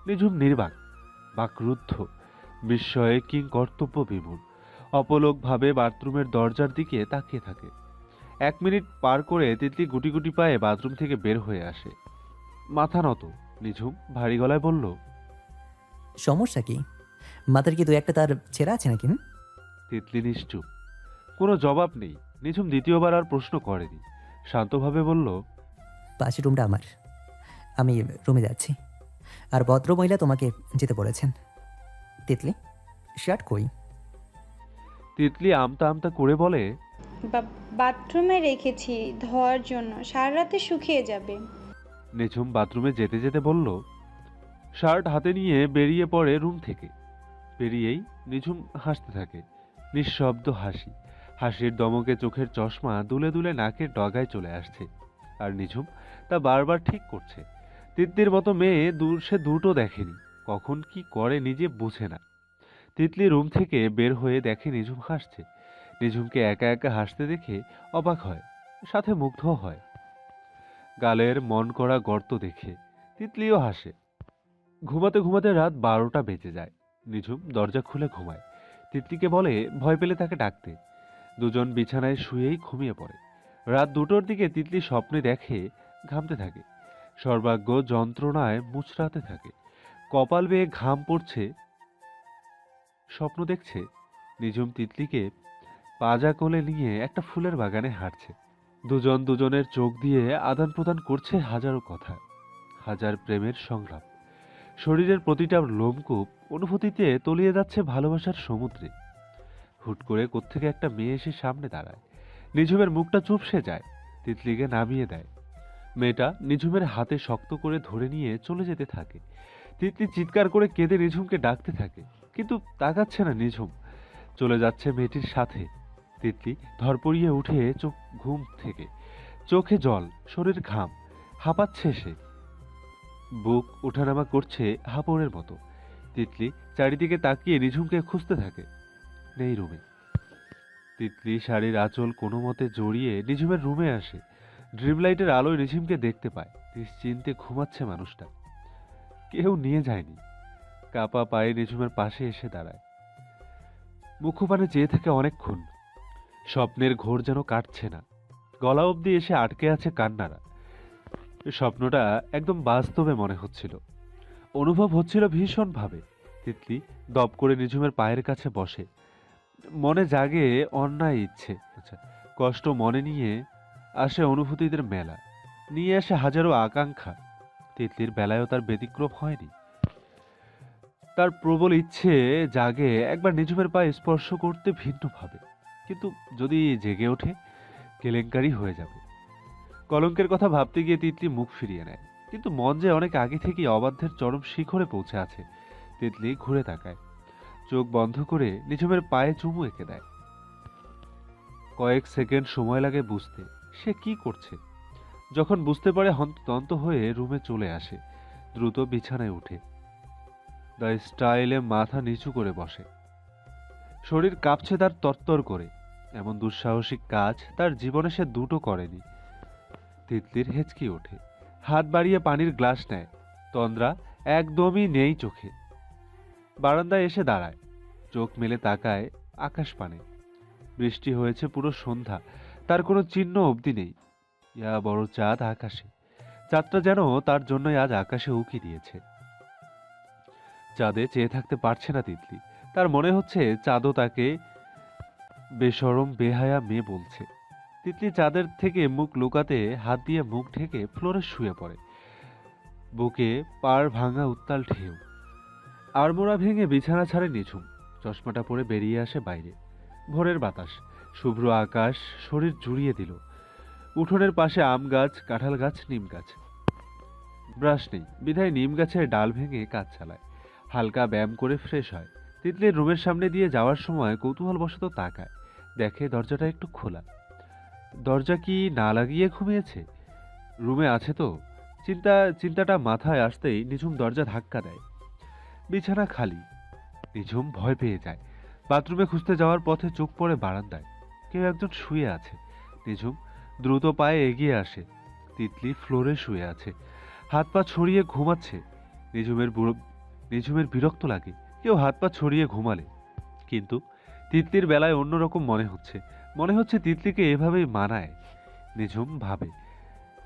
নিঝুম নির্বাক, বাকরুদ্ধ, বিস্ময়ে কিং কর্তব্য বিমূঢ়, অপলকভাবে বাথরুমের দরজার দিকে তাকিয়ে থাকে। 1 মিনিট পার করে তিতলি গুটি গুটি পায়ে বাথরুম থেকে বের হয়ে আসে। মাথা নত। নিঝুম ভারী গলায় বলল।
সমস্যা কি? মাথার কি দু একটা তার ছেঁড়া আছে নাকি?
তিতলি নিশ্চুপ, কোনো জবাব নেই। নিঝুম দ্বিতীয়বার আর প্রশ্ন করেনি, শান্তভাবে বলল।
পাশের রুমটা আমার, আমি রুমে যাচ্ছি। আর ভদ্র মহিলা তোমাকে যেতে বলেছেন। তিতলি, শার্ট কই?
তিতলি আমতা আমতা করে বলে।
বাথরুমে রেখেছি ধোয়ার জন্য, সারা রাতে শুকিয়ে যাবে।
নিঝুম বাথরুমে যেতে যেতে বলল। শার্ট হাতে নিয়ে বেরিয়ে পড়ে রুম থেকে। বেরিয়েই নিঝুম হাসতে থাকে, নিঃশব্দ হাসি। হাসির দমকে চোখের চশমা দুলে দুলে নাকের ডগায় চলে আসছে। আর নিঝুম তা বারবার ঠিক করছে। তিতলির মতো মেয়ে সে দুটো দেখেনি, কখন কি করে নিজে বুঝে না। তিতলি রুম থেকে বের হয়ে দেখে নিঝুম হাসছে। নিঝুমকে একা একা হাসতে দেখে অবাক হয়, সাথে মুগ্ধ হয়। গালের মন করা গর্ত দেখে তিতলিও হাসে। ঘুমাতে ঘুমাতে রাত 12টা বেজে যায়। নিঝুম দরজা খুলে ঘুমায়। তিতলিকে বলে ভয় পেলে তাকে ডাকতে। দুজন বিছানায় শুয়েই ঘুমিয়ে পড়ে। রাত 2টোর দিকে তিতলি স্বপ্নে দেখে ঘামতে থাকে, সর্বাঙ্গ যন্ত্রণায় মুচড়াতে থাকে, কপাল বেয়ে ঘাম পড়ছে। স্বপ্ন দেখছে নিঝুম তিতলিকে পাজা কোলে নিয়ে একটা ফুলের বাগানে হাঁটছে। দুজন দুজনের চোখ দিয়ে আদান প্রদান করছে হাজারো কথা, হাজার প্রেমের সংলাপ। শরীরের প্রতিটা লোমকূপ অনুভূতিতে তলিয়ে যাচ্ছে ভালোবাসার সমুদ্রে। হুট করে কোত্থেকে একটা মেয়ে এসে সামনে দাঁড়ায়। নিঝুমের মুখটা চুপসে যায়। তিতলিকে নামিয়ে দেয়। মেয়েটা নিঝুমের হাতে শক্ত করে ধরে নিয়ে চলে যেতে থাকে। তিতলি চিৎকার করে কেঁদে নিঝুমকে ডাকতে থাকে, কিন্তু তাকাচ্ছে না নিঝুম। চলে যাচ্ছে মেয়েটির সাথে। তিতলি ধরপড়িয়ে উঠে চোখ ঘুম থেকে, চোখে জল, শরীর ঘাম, হাঁপাচ্ছে সে। বুক ওঠানামা করছে হাঁপড়ের মতো। তিতলি চারিদিকে তাকিয়ে নিঝুমকে খুঁজতে থাকে। নেই রুমে। তিতলি শাড়ির আঁচল কোনো মতে জড়িয়ে নিঝুমের রুমে আসে। ড্রিম লাইটের আলোয় নিঝুমকে দেখতে পায়। নিশ্চিন্তে ঘুমাচ্ছে মানুষটা। কেউ নিয়ে যায়নি। কাপা পায়ে নিঝুমের পাশে এসে দাঁড়ায়। মুখপানে চেয়ে থাকে অনেকক্ষণ। স্বপ্নের ঘোর যেন কাটছে না। গলা অবধি এসে আটকে আছে কান্নারা। স্বপ্নটা একদম বাস্তবে মনে হচ্ছিল। অনুভব হচ্ছিল ভীষণভাবে। তিতলি দপ করে নিঝুমের পায়ের কাছে বসে। মনে জাগে অন্যায় ইচ্ছে, কষ্ট মনে নিয়ে আসে অনুভূতিদের মেলা, নিয়ে আসে হাজারো আকাঙ্ক্ষা। তিতলির বেলায়ও তার ব্যতিক্রম হয়নি। তার প্রবল ইচ্ছে জাগে একবার নিঝুমের পায়ে স্পর্শ করতে ভিন্নভাবে, কিন্তু যদি জেগে ওঠে কেলেঙ্কারি হয়ে যাবে। কলঙ্কের কথা ভাবতে গিয়ে তিতলি মুখ ফিরিয়ে নেয়, কিন্তু মন যে অনেক আগে থেকেই অবাধ্যের চরম শিখরে পৌঁছে আছে। তিতলি ঘুরে তাকায়, চোখ বন্ধ করে নিঝুমের পায়ে চুমু এঁকে দেয়। কয়েক সেকেন্ড সময় লাগে বুঝতে সে কি করছে। যখন বুঝতে পারে হন্তদন্ত হয়ে রুমে চলে আসে। দ্রুত বিছানায় উঠে দ্য স্টাইলে মাথা নিচু করে বসে। শরীর কাঁপছে তার তরতর করে। এমন দুঃসাহসিক কাজ তার জীবনে সে দুটো করেনি। তিতলির হেঁচকি ওঠে, হাত বাড়িয়ে পানির গ্লাস নেয়। তন্দ্রা একদমই নেই চোখে। বারান্দায় এসে দাঁড়ায়, চোখ মেলে তাকায় আকাশ পানে। বৃষ্টি হয়েছে পুরো সন্ধ্যা, তার কোনো চিহ্ন অবধি নেই। ইয়া বড় চাঁদ আকাশে। চাঁদটা যেন তার জন্যই আজ আকাশে উকি দিয়েছে। চাঁদে চেয়ে থাকতে পারছে না তিতলি। তার মনে হচ্ছে চাঁদও তাকে বেশরম বেহায়া মেয়ে বলছে। তিতলি চাঁদের থেকে মুখ লুকাতে হাত দিয়ে মুখ ঢেকে ফ্লোরে শুয়ে পড়ে। বুকে পাড় ভাঙা উত্তাল ঢেউ। আড়মোড়া ভেঙে বিছানা ছাড়ে নিঝুম। চশমাটা পরে বেরিয়ে আসে বাইরে। ভোরের বাতাস, শুভ্র আকাশ শরীর জুড়িয়ে দিল। উঠোনের পাশে আম গাছ, কাঁঠাল গাছ, নিম গাছ। ব্রাশ নেই বিধায় নিম গাছের ডাল ভেঙে কাজ চালায়। হালকা ব্যায়াম করে ফ্রেশ হয়। তিতলির রুমের সামনে দিয়ে যাওয়ার সময় কৌতূহলবশত তাকায়, দেখে দরজাটা একটু খোলা। দরজা কি না লাগিয়ে ঘুমিয়েছে? রুমে আছে তো? চিন্তাটা মাথায় আসতেই নিঝুম দরজা ধাক্কা দেয়। বিছানা খালি। নিঝুম ভয় পেয়ে যায়। বাথরুমে খুঁজতে যাওয়ার পথে চোখ পড়ে বারান্দায়। কেউ একজন শুয়ে আছে। নিঝুম দ্রুত পায়ে এগিয়ে আসে। তিতলি ফ্লোরে শুয়ে আছে, হাত পা ছড়িয়ে ঘুমাচ্ছে। নিঝুমের বিরক্ত লাগে কেউ হাত পা ছড়িয়ে ঘুমালে, কিন্তু তিতলির বেলায় অন্যরকম মনে হচ্ছে তিতলিকে এভাবেই মানায়। নিঝুম ভাবে,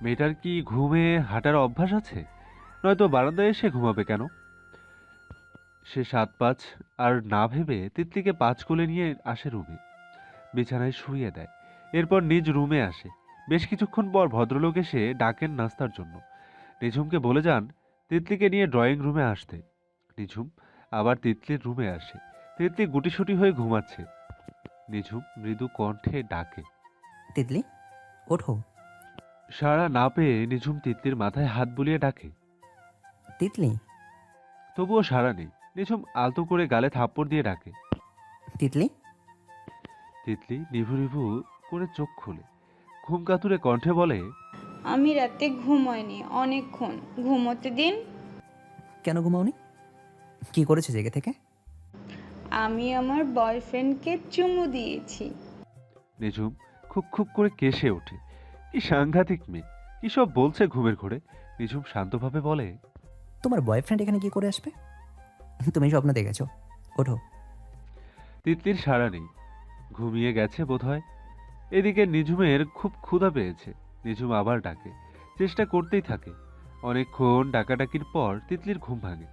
মেয়েটার কি ঘুমে হাঁটার অভ্যাস আছে? নয়তো বারান্দায় এসে ঘুমাবে কেন? সে 7-5 আর না ভেবে তিতলিকে 5 কোলে নিয়ে আসে রুমে। বিছানায় শুইয়ে দেয়। এরপর নিজ রুমে আসে। বেশ কিছুক্ষণ পর ভদ্রলোক এসে ডাকেন নাস্তার জন্য। নিঝুমকে বলে যান তিতলিকে নিয়ে ড্রয়িং রুমে আসতে। নিঝুম আবার তিতলির রুমে আসে। তিতলি গুটিসুটি হয়ে ঘুমাচ্ছে। নিঝুম মৃদু কণ্ঠে ডাকে,
তিতলি ওঠো।
সাড়া না পেয়ে নিঝুম তিতলির মাথায় হাত বুলিয়ে ডাকে,
তিতলি।
তবুও সাড়া নেই। নিঝুম আলতো করে গালে থাপ্পড় দিয়ে ডাকে,
তিতলি।
তিতলি নিভু নিভু করে চোখ খুলে ঘুম কাতুরে কণ্ঠে বলে,
আমি রাতে ঘুমাইনি অনেকক্ষণ, ঘুমোতে দিন।
কেন ঘুমাওনি? কি করেছো জেগে থেকে?
আমি আমার বয়ফ্রেন্ডকে চুমু দিয়েছি।
নিঝুম খুব খুব করে কেসে ওঠে। কি সাংঘাতিক মেয়ে, কি সব বলছে ঘুমের ঘোরে। নিঝুম শান্তভাবে বলে,
তোমার বয়ফ্রেন্ড এখানে কি করে আসবে? তুমি স্বপ্ন দেখেছো? ওঠো।
তিতলির সাড়া নেই, ঘুমিয়ে গেছে বোধহয়। এদিকে নিঝুমের খুব ক্ষুধা পেয়েছে। নিঝুম আবার ডাকে, চেষ্টা করতেই থাকে। অনেকক্ষণ ডাকাডাকির পর তিতলির ঘুম ভাঙে,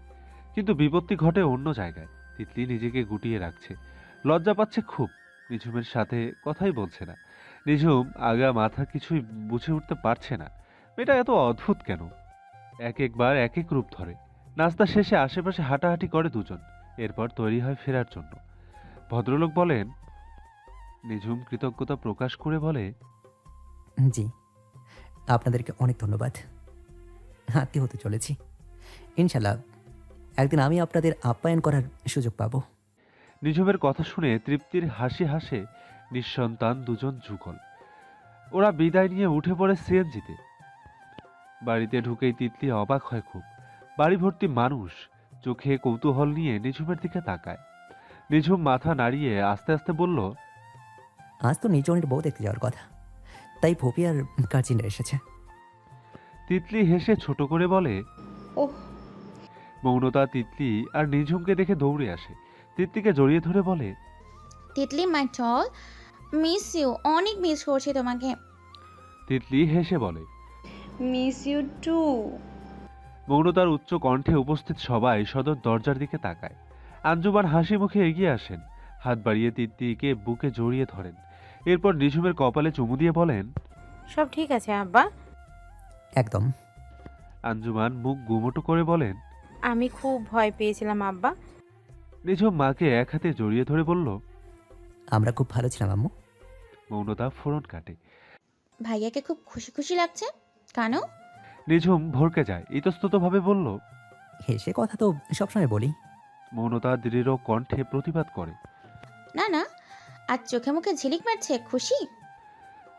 কিন্তু বিপত্তি ঘটে অন্য জায়গায়। তিতলি নিজেকে গুটিয়ে রাখছে, লজ্জা পাচ্ছে খুব। নিঝুমের সাথে কথাই বলছে না। নিঝুম আগা মাথা কিছুই বুঝে উঠতে পারছে না, মেয়েটা এত অদ্ভুত কেন। এক একবার এক এক রূপ ধরে। নাস্তা শেষে আশেপাশে হাঁটাহাঁটি করে দুজন, এরপর তৈরি হয় ফেরার জন্য। ভদ্রলোক বলেন। নিঝুম কৃতজ্ঞতা প্রকাশ করে বলে,
জি, আপনাদেরকে অনেক ধন্যবাদ। আত্মীয় হতে চলেছি ইনশাল্লাহ। একদিন আমি আপনাদের আপ্যায়ন করার সুযোগ পাবো।
নিঝুমের কথা শুনে তৃপ্তির হাসি হাসে নিঃসন্তান দুজন যুগল। ওরা বিদায় নিয়ে উঠে পড়ে সিএনজিতে। বাড়িতে ঢুকেই তিতলি অবাক হয় খুব। বাড়ি ভর্তি মানুষ চোখে কৌতূহল নিয়ে নিঝুমের দিকে তাকায়। নিঝুম মাথা নাড়িয়ে আস্তে আস্তে বলল,
আজ তো নির্জনের বউ দেখতে যাওয়ার কথা, তাই ফপি আর কাজিনরা এসেছে।
তিতলি হেসে ছোট করে বলে।
ওহ,
মৌনতা তিতলি আর নিঝুমকে দেখে দৌড়ে আসে, তিতলিকে জড়িয়ে ধরে বলে।
তিতলি মাই টল, মিস ইউ, অনেক মিস করছি তোমাকে।
তিতলি হেসে বলে।
Miss you two.
মৌনতার উচ্চ কণ্ঠে উপস্থিত সবাই সদর দরজার দিকে তাকায়। আঞ্জুমান হাসি মুখে এগিয়ে আসেন, হাত বাড়িয়ে তিতলিকে বুকে জড়িয়ে ধরেন। এরপর নিঝুমের কপালে চুমু দিয়ে বলেন,
সব ঠিক আছে আব্বা?
একদম।
আঞ্জুমান মুখ গুমোটো করে বলেন।
আমি খুব ভয় পেয়েছিলাম আব্বা।
নিঝুম মাকে এক হাতে জড়িয়ে ধরে বলল।
আমরা খুব ভালো ছিলাম আম্মু।
মৌনতা ফোড়ন কাটে।
ভাইয়াকে খুব খুশি খুশি লাগছে কেন?
নিঝুম ভরকে যায়, ইতস্ততভাবে বলল।
হেসে কথা তো সবসময় বলি।
মৌনতা দৃঢ় কণ্ঠে প্রতিবাদ করে।
না না, আজ চোখে মুখে ঝিলিক মারছে, খুশি?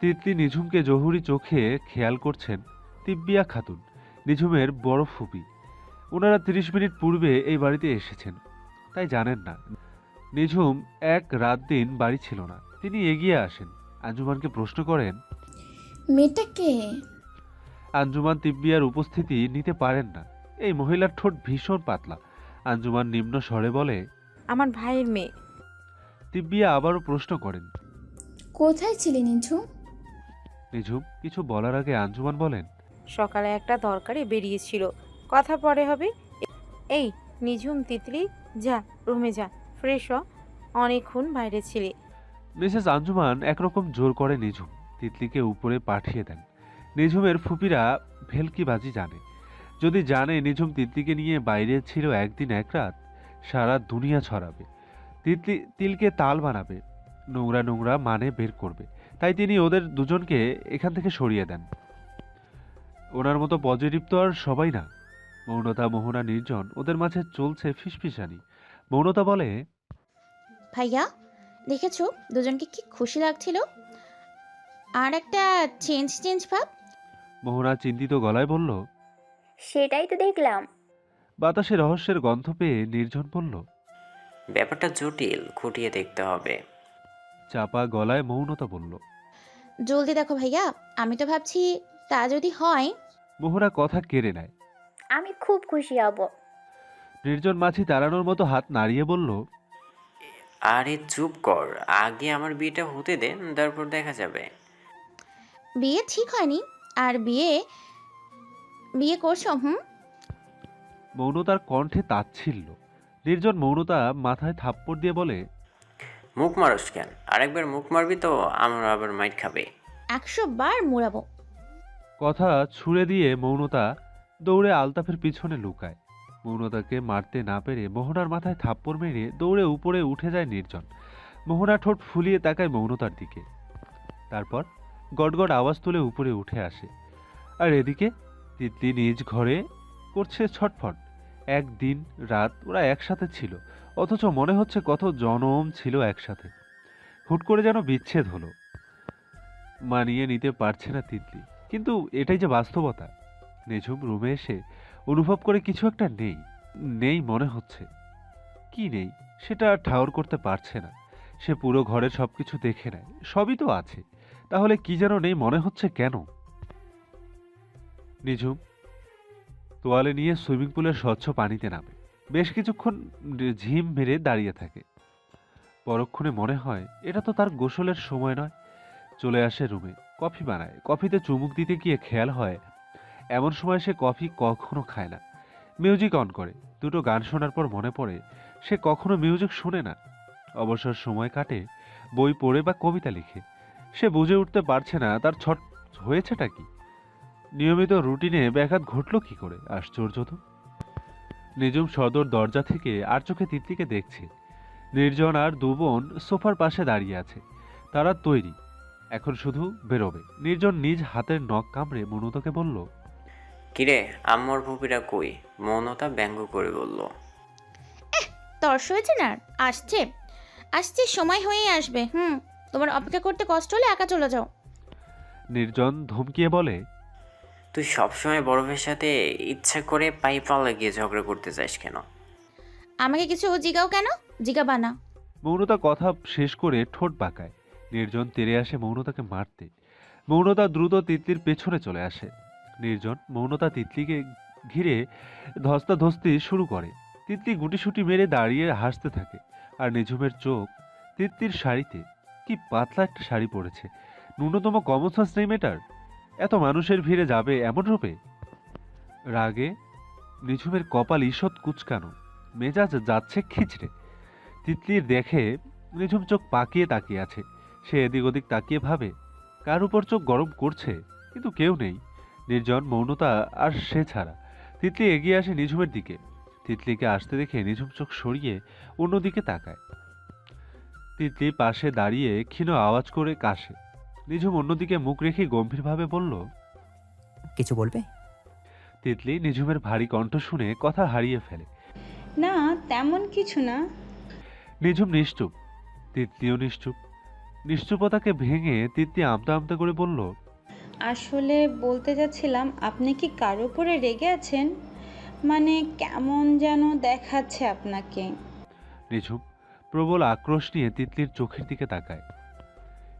তিতলি নিঝুমকে জহুরি চোখে খেয়াল করছেন তিব্বিয়া খাতুন, নিঝুমের বড় ফুপি। ওনারা 30 মিনিট পূর্বে এই বাড়িতে এসেছেন, তাই জানেন না। নিঝুম এক রাত দিন বাড়ি ছিল না। তিনি এগিয়ে আসেন, আঞ্জুমানকে প্রশ্ন করেন।
মেয়েটা কে?
আঞ্জুমান তিব্বিয়ার উপস্থিতি নিতে পারেন না। এই মহিলার ঠোঁট ভীষণ পাতলা। আঞ্জুমান নিম্ন স্বরে বলে।
আমার ভাইয়ের মেয়ে।
তিব্বিয়া আবারও প্রশ্ন করেন।
কোথায় ছিলি নিঝু?
নিঝুম কিছু বলার আগে আঞ্জুমান বলেন।
সকালে একটা দরকারে বেরিয়েছিল, কথা পরে হবে। এই নিঝুম, তিতলি, যা রুমে যা, ফ্রেশ হ, অনেকক্ষণ বাইরে ছিলি।
মিসেস আঞ্জুমান একরকম জোর করে নিঝুম তিতলিকে উপরে পাঠিয়ে দেন। নিঝুমের ফুপিরা ভেলকিবাজি জানে। যদি জানে নিঝুম তিতলিকে নিয়ে বাইরে ছিল একদিন এক রাত, সারা দুনিয়া ছড়াবে। তিলকে তাল বানাবে, নোংরা নোংরা মানে বের করবে। তাই তিনি ওদের দুজনকে এখান থেকে সরিয়ে দেন। ওনার মতো পজিটিভ তো আর সবাই না। মৌনতা, মোহনা, নির্জন ওদের মাঝে চলছে ফিসফিসানি। মৌনতা বলে।
ভাইয়া দেখেছো দুজনকে কি খুশি লাগছিল? আর একটা চেঞ্জ চেঞ্জ ভাব।
মোহনা চিন্তিত গলায় বলল।
সেটাই তো দেখলাম।
বাতাসে রহস্যের গন্ধ পেয়ে নির্জন বলল।
ব্যাপারটা জটিল, খুঁটিয়ে দেখতে হবে।
চাপা গলায় মৌনতা বলল।
জলদি দেখো ভাইয়া, আমি তো ভাবছি তা যদি হয়।
মোহনা কথা কেড়ে নেয়।
আমি খুব খুশি হব।
নির্জন মাছি তাড়ানোর মতো হাত নাড়িয়ে বলল।
আরে চুপ কর, আগে আমার বিয়েটা হতে দে, তারপর দেখা যাবে।
বিয়ে ঠিক হয়নি আর বিয়ে বিয়ে করছো?
মৌনতার কণ্ঠে তাচ্ছিল্য। নির্জন মৌনতা মাথায় থাপ্পড় দিয়ে বলে।
মুখ মারস কেন? আরেকবার মুখ মারবি তো আমার আবার মাইট খাবে।
100 বার মুড়াবো।
কথা ছুড়ে দিয়ে মৌনতা দৌড়ে আলতাফের পিছনে লুকায়। মৌনতাকে মারতে না পেরে মোহনার মাথায় থাপ্পড় মেরে দৌড়ে উপরে উঠে যায় নির্জন। মোহনা ঠোঁট ফুলিয়ে তাকায় মৌনতার দিকে, তারপর গটগট আওয়াজ তুলে উপরে উঠে আসে। আর এদিকে তিতলি নিজ ঘরে করছে ছটফট। একদিন রাত ওরা একসাথে ছিল, অথচ মনে হচ্ছে কত জনম ছিল একসাথে। হুট করে যেন বিচ্ছেদ হলো। মানিয়ে নিতে পারছে না তিতলি, কিন্তু এটাই যে বাস্তবতা। নিঝুম রুমে এসে অনুভব করে কিছু একটা নেই নেই মনে হচ্ছে। কি নেই সেটা ঠাউর করতে পারছে না। সে পুরো ঘরের সবকিছু দেখে নেয়, সবই তো আছে, তাহলে কি যেন নেই মনে হচ্ছে কেন? নিঝুম তোয়ালে নিয়ে সুইমিং পুলের স্বচ্ছ পানিতে নামে। বেশ কিছুক্ষণ ঝিম মেরে দাঁড়িয়ে থাকে। পরক্ষণে মনে হয় এটা তো তার গোসলের সময় নয়। চলে আসে রুমে, কফি বানায়। কফিতে চুমুক দিতে গিয়ে খেয়াল হয় এমন সময় সে কফি কখনো খায় না। মিউজিক অন করে। দুটো গান শোনার পর মনে পড়ে সে কখনো মিউজিক শোনে না। অবসর সময় কাটে বই পড়ে বা কবিতা লিখে। সে বুঝে উঠতে পারছে না তার ছট হয়েছেটা কি। নিয়মিত রুটিনে ব্যাঘাত ঘটল কি করে? আশ্চর্য তো। নিজুম সদর দরজা থেকে আর চোখে তিতলিকে দেখছে। নির্জন আর দু বোন সোফার পাশে দাঁড়িয়ে আছে। তারা তৈরি, এখন শুধু বেরোবে। নির্জন নিজ হাতের নখ কামড়ে মৌনতাকে বলল,
কিরে আম্মর ভুপিরা কই? মৌনতা ব্যঙ্গ করে বলল।
তর্স হয়েছে না? আসছে আসছে, সময় হয়েই আসবে। তোমার অপেক্ষা করতে কষ্ট হলে একা চলে যাও।
নির্জন ধমকিয়ে বলে,
তুই সবসময় বরফের সাথে ইচ্ছা করে পাইপা লাগিয়ে ঝগড়া করতে চাস কেন?
আমাকে কিছু জিগাও কেন? জিগাবা না।
মৌনতা কথা শেষ করে ঠোঁট বাঁকায়। নির্জন তেড়ে আসে মৌনতাকে মারতে। মৌনতা দ্রুত তিতলির পেছনে চলে আসে। নির্জন মৌনতা তিতলিকে ঘিরে ধস্তাধস্তি শুরু করে। তিতলি গুটিসুটি মেরে দাঁড়িয়ে হাসতে থাকে। আর নিঝুমের চোখ তিতলির শাড়িতে। কি পাতলা একটা শাড়ি পরেছে। ন্যূনতম কমন সেন্স নেই মেটার। এত মানুষের ভিড়ে যাবে এমন রূপে? রাগে নিঝুমের কপাল ঈষৎ কুচকানো, মেজাজ যাচ্ছে খিচড়ে। তিতলির দেখে নিঝুম চোখ পাকিয়ে তাকিয়ে আছে। সে এদিক ওদিক তাকিয়ে ভাবে কার উপর চোখ গরম করছে, কিন্তু কেউ নেই। নির্জন, মৌনতা আর সে ছাড়া। তিতলি এগিয়ে আসে নিঝুমের দিকে। তিতলিকে আসতে দেখে নিঝুম চোখ সরিয়ে অন্যদিকে তাকায়। তিতলি পাশে দাঁড়িয়ে ক্ষীণ আওয়াজ করে কাশে। নিঝুম অন্যদিকে মুখ রেখে গম্ভীরভাবে বলল,
কিছু বলবে?
তিতলি নিঝুমের ভারী কণ্ঠ শুনে কথা হারিয়ে ফেলে।
না, তেমন কিছু না।
নিঝুম নিশ্চুপ, তিতলিও নিশ্চুপ। নিশ্চুপতাকে ভেঙে তিতলি আমতা আমতা করে বলল,
আসলে বলতে যাচ্ছিলাম, আপনি কি কারো উপরে রেগে আছেন? মানে কেমন যেন দেখাচ্ছে আপনাকে।
নিঝুম প্রবল আক্রোশ নিয়ে তিতলির চোখের দিকে তাকায়।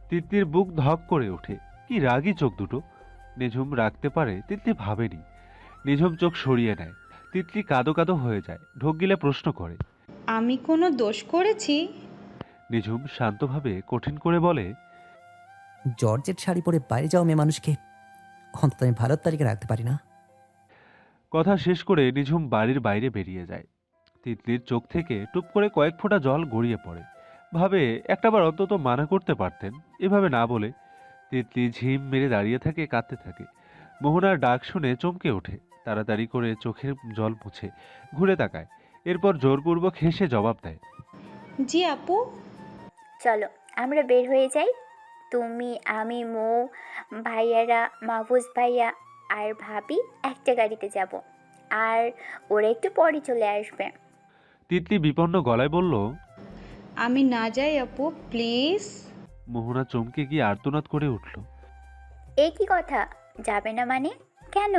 তিতলির বুক ধক করে ওঠে। কি রাগী চোখ দুটো! নিঝুম রাখতে পারে তিতলি ভাবেনি। নিঝুম চোখ সরিয়ে নেয়। তিতলি কাদো কাদো হয়ে যায়। ঢোক গিলে প্রশ্ন করে,
আমি কোনো দোষ করেছি?
নিঝুম শান্তভাবে কঠিন করে বলে,
জর্জেট শাড়ি পরে বাইরে যাও মেয়ে মানুষকে অন্তত আমি ভারত তালিকা রাখতে পারি না।
কথা শেষ করে নিঝুম বাড়ির বাইরে বেরিয়ে যায়। তিতলির চোখ থেকে টুপ করে কয়েক ফোঁটা জল গড়িয়ে পড়ে। ভাবে একটাবার অন্তত মানা করতে পারতেন, এভাবে না বলে। তিতলি ঝিম মেরে দাঁড়িয়ে থাকে, কাঁদতে থাকে। মোহনার ডাক শুনে চমকে ওঠে। তাড়াতাড়ি করে চোখের জল মুছে ঘুরে তাকায়। এরপর জোরপূর্বক হেসে জবাব দেয়,
জি আপু।
চলো আমরা বের হয়ে যাই। তুমি, আমি, মৌ, ভাইয়ারা, মাহফুজ ভাইয়া আর ভাবি একটা গাড়িতে যাব। আর ওরা একটু পরে চলে আসবে।
তিতলি বিপন্ন গলায় বলল,
আমি না যাই আপু, প্লিজ।
মোহনা চমকে গিয়ে আর্তনাদ করে উঠল।
এ কি কথা? যাবে না মানে? কেন?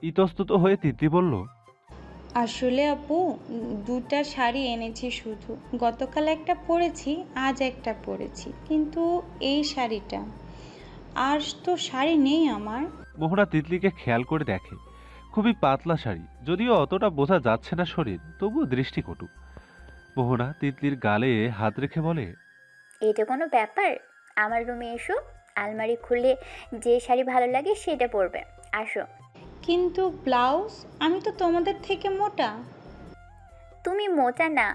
ইতস্তত হয়ে তিতলি বলল,
আসলে আপু, দুটা শাড়ি এনেছি শুধু। গতকাল একটা পরেছি, আজ একটা পরেছি, কিন্তু এই শাড়িটা। আর তো শাড়ি নেই আমার।
মোহনা তিতলিকে খেয়াল করে দেখে। খুবই পাতলা শাড়ি, যদিও অতটা বোঝা যাচ্ছে না শরীর, তবুও দৃষ্টিকটু। মোহনা তিতলির গালে হাত রেখে বলে,
এটা কোনো ব্যাপার? আমার রুমে এসো, আলমারি খুলে যে শাড়ি ভালো লাগে সেটা পরবে। আসো।
কিন্তু ব্লাউজ, আমি তো তোমাদের থেকে মোটা।
তুমি মোটা না,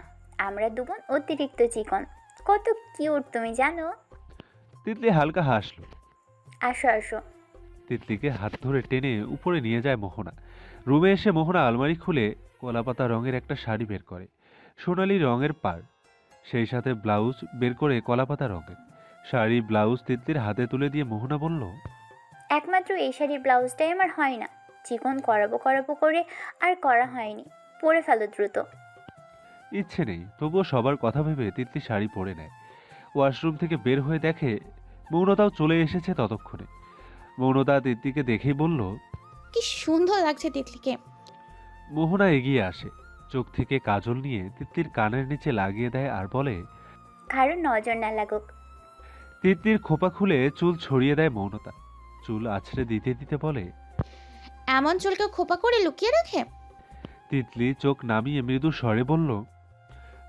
আমরা দুবোন অতিরিক্ত চিকন। কত কিউট তুমি জানো?
তিতলি হালকা হাসলো।
আসো আসো।
তিতলিকে হাত ধরে টেনে উপরে নিয়ে যায় মোহনা। রুমে এসে মোহনা আলমারি খুলে কলাপাতা রঙের একটা শাড়ি বের করে, সোনালি রঙের পাড়, সেই সাথে ব্লাউজ বের করে কলাপাতা রঙের। শাড়ি ব্লাউজ তিতলির হাতে তুলে দিয়ে মোহনা বলল,
একমাত্র এই শাড়ির ব্লাউজটাই আমার হয় না। চিকন করাবো করাবো করে আর করা হয়নি। পরে ফেলো দ্রুত।
ইচ্ছে নেই, তবুও সবার কথা ভেবে তিতলি শাড়ি পরে নেয়। ওয়াশরুম থেকে বের হয়ে দেখে মৌনতাও চলে এসেছে ততক্ষণে। মৌনতা তিতলিকে দেখেই বলল,
কি সুন্দর লাগছে তিতলিকে।
মোহনা এগিয়ে আসে, চোখ থেকে কাজল নিয়ে তিতলির কানের নিচে লাগিয়ে দেয় আর বলে,
কারণ নজর না লাগুক।
তিতলির খোপা খুলে চুল ছড়িয়ে দেয় মৌনতা। চুল আছড়ে দিতে দিতে বলে,
এমন চুলকে খোপা করে লুকিয়ে রাখে?
তিতলি চোখ নামিয়ে মৃদু স্বরে বলল।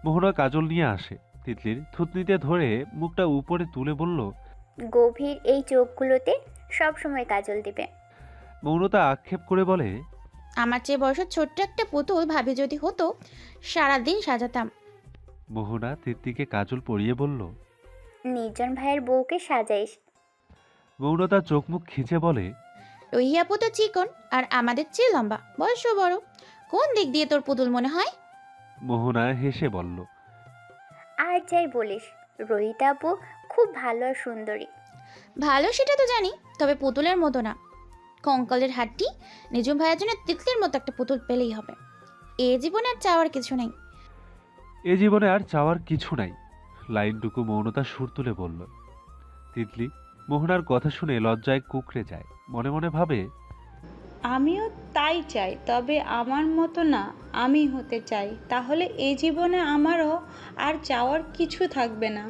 মোহনা কাজল নিয়ে আসে। তিতলির থুতনিতে ধরে মুখটা উপরে তুলে বলল।
গভীর এই চোখগুলোতে সব সময় কাজল দিবে।
মৌনতা আক্ষেপ করে বলে।
আমার চেয়ে বয়সের ছোট্ট একটা পুতুল ভাবি যদি হতো সারাদিন সাজাতাম।
মোহনা তিতলিকে কাজল পরিয়ে বলল।
নির্জন ভাইয়ের বউকে সাজাইস।
মৌনতা চোখ মুখ খিচে বলে।
রুহি আপু তো চিকন আর আমাদের চেয়ে লম্বা, বয়সও বড়। কোন দিক দিয়ে তোর পুতুল মনে হয়?
মোহনা হেসে বলল।
আর যাই বলিস, রোহিতা আপু খুব ভালো আর সুন্দরী।
ভালো সেটা তো জানি, তবে পুতুলের মতো না। কঙ্কালের হাড্ডি। নিজুম ভাইয়ের জন্য তিতলির মতো একটা পুতুল পেলেই হবে। এ জীবনে আর চাওয়ার কিছু নেই।
এ জীবনে আর চাওয়ার কিছু নাই। লাইনটুকু মৌনতা সুর তুলে বলল। তিতলি মোহনার কথা শুনে লজ্জায় কুকড়ে যায়। মনে মনে ভাবে,
আমিও তাই চাই, তবে আমার মতো না, আমি হতে চাই। তাহলে এই জীবনে আমারও আর চাওয়ার কিছু থাকবে না।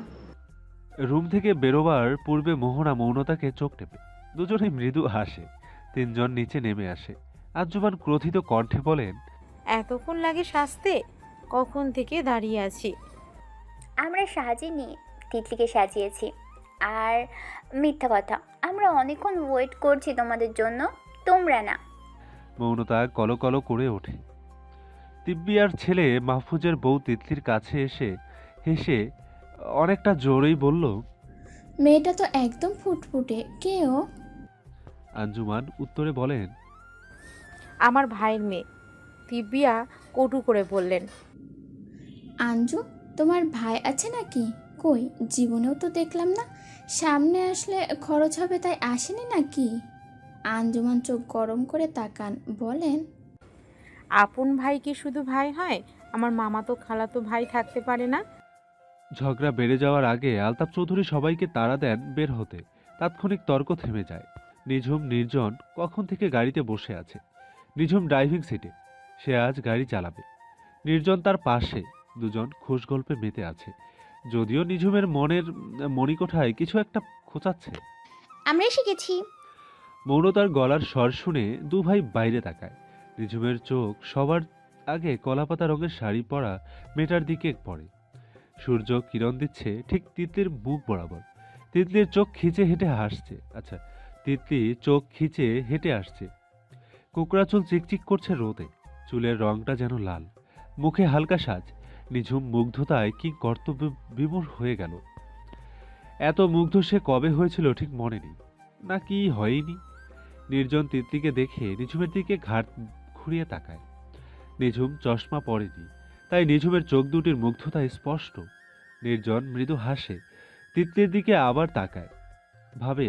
রুম থেকে বেরোবার পূর্বে মোহনা মৌনতাকে চোখ টেপে। দুজনেই মৃদু হাসে। তিনজন নিচে নেমে আসে। আঞ্জুমান ক্রোধিত কণ্ঠে বলেন।
এতক্ষণ লাগে সাজতে? কখন থেকে দাঁড়িয়ে আছি।
আমরা সাজিনি, তিতলিকে সাজিয়েছি। আর মিথ্যা কথা, আমরা অনেকক্ষণ ওয়েট করছি তোমাদের জন্য, তোমরা না।
মৌনতা কলকল করে ওঠে। তিব্বি আর ছেলে মাহফুজের বউ তিতলির কাছে এসে হেসে অনেকটা জোরেই বলল।
মেয়েটা তো একদম ফুটফুটে, কে ও?
আঞ্জুমান উত্তরে বলেন।
আমার ভাইয়ের মেয়ে। তিব্বিয়া কটু করে বললেন।
আঞ্জু, তোমার ভাই আছে নাকি? কই, জীবনেও তো দেখলাম না। সামনে আসলে খরচ হবে তাই আসেনি নাকি? আঞ্জুমান চোখ গরম করে তাকান, বলেন।
আপন ভাই কি শুধু ভাই হয়? আমার মামা তো খালাতো ভাই থাকতে পারে না?
ঝগড়া বেড়ে যাওয়ার আগে আলতাফ চৌধুরী সবাইকে তাড়া দেন বের হতে। তাৎক্ষণিক তর্ক থেমে যায়। নিঝুম নির্জন কখন থেকে গাড়িতে বসে আছে। নিঝুম ড্রাইভিং সিটে। সে আজ গাড়ি চালাবে। নির্জন তার পাশে। দুজন খোশ গল্পে মেতে আছে। যদিও নিঝুমের মনের মণিকোঠায় কিছু একটা খোঁচাচ্ছে।
আমরা শিখেছি।
মৌনতার গলার স্বর শুনে দু ভাই বাইরে তাকায়। নিঝুমের চোখ সবার আগে কলাপাতা রঙের শাড়ি পরা মেয়েটার দিকে পড়ে। সূর্য কিরণ দিচ্ছে ঠিক তিতলির মুখ বরাবর। তিতলির চোখ খিচে হেঁটে হাসছে। তিতলি চোখ খিচে হেঁটে আসছে। কোকড়া চুল চিকচিক করছে রোদে। চুলের রংটা যেন লাল। মুখে হালকা সাজ। নিঝুম মুগ্ধতায় কি কর্তব্য বিমূঢ় হয়ে গেল। এত মুগ্ধ সে কবে হয়েছিল ঠিক মনে নেই। নাকি হয়নি। নির্জন তিতলিকে দেখে নিঝুমের দিকে ঘাট ঘুরিয়ে তাকায়। নিঝুম চশমা পরেনি, তাই নিঝুমের চোখ দুটির মুগ্ধতা স্পষ্ট। নির্জন মৃদু হাসে। তিতলির দিকে আবার তাকায়। ভাবে,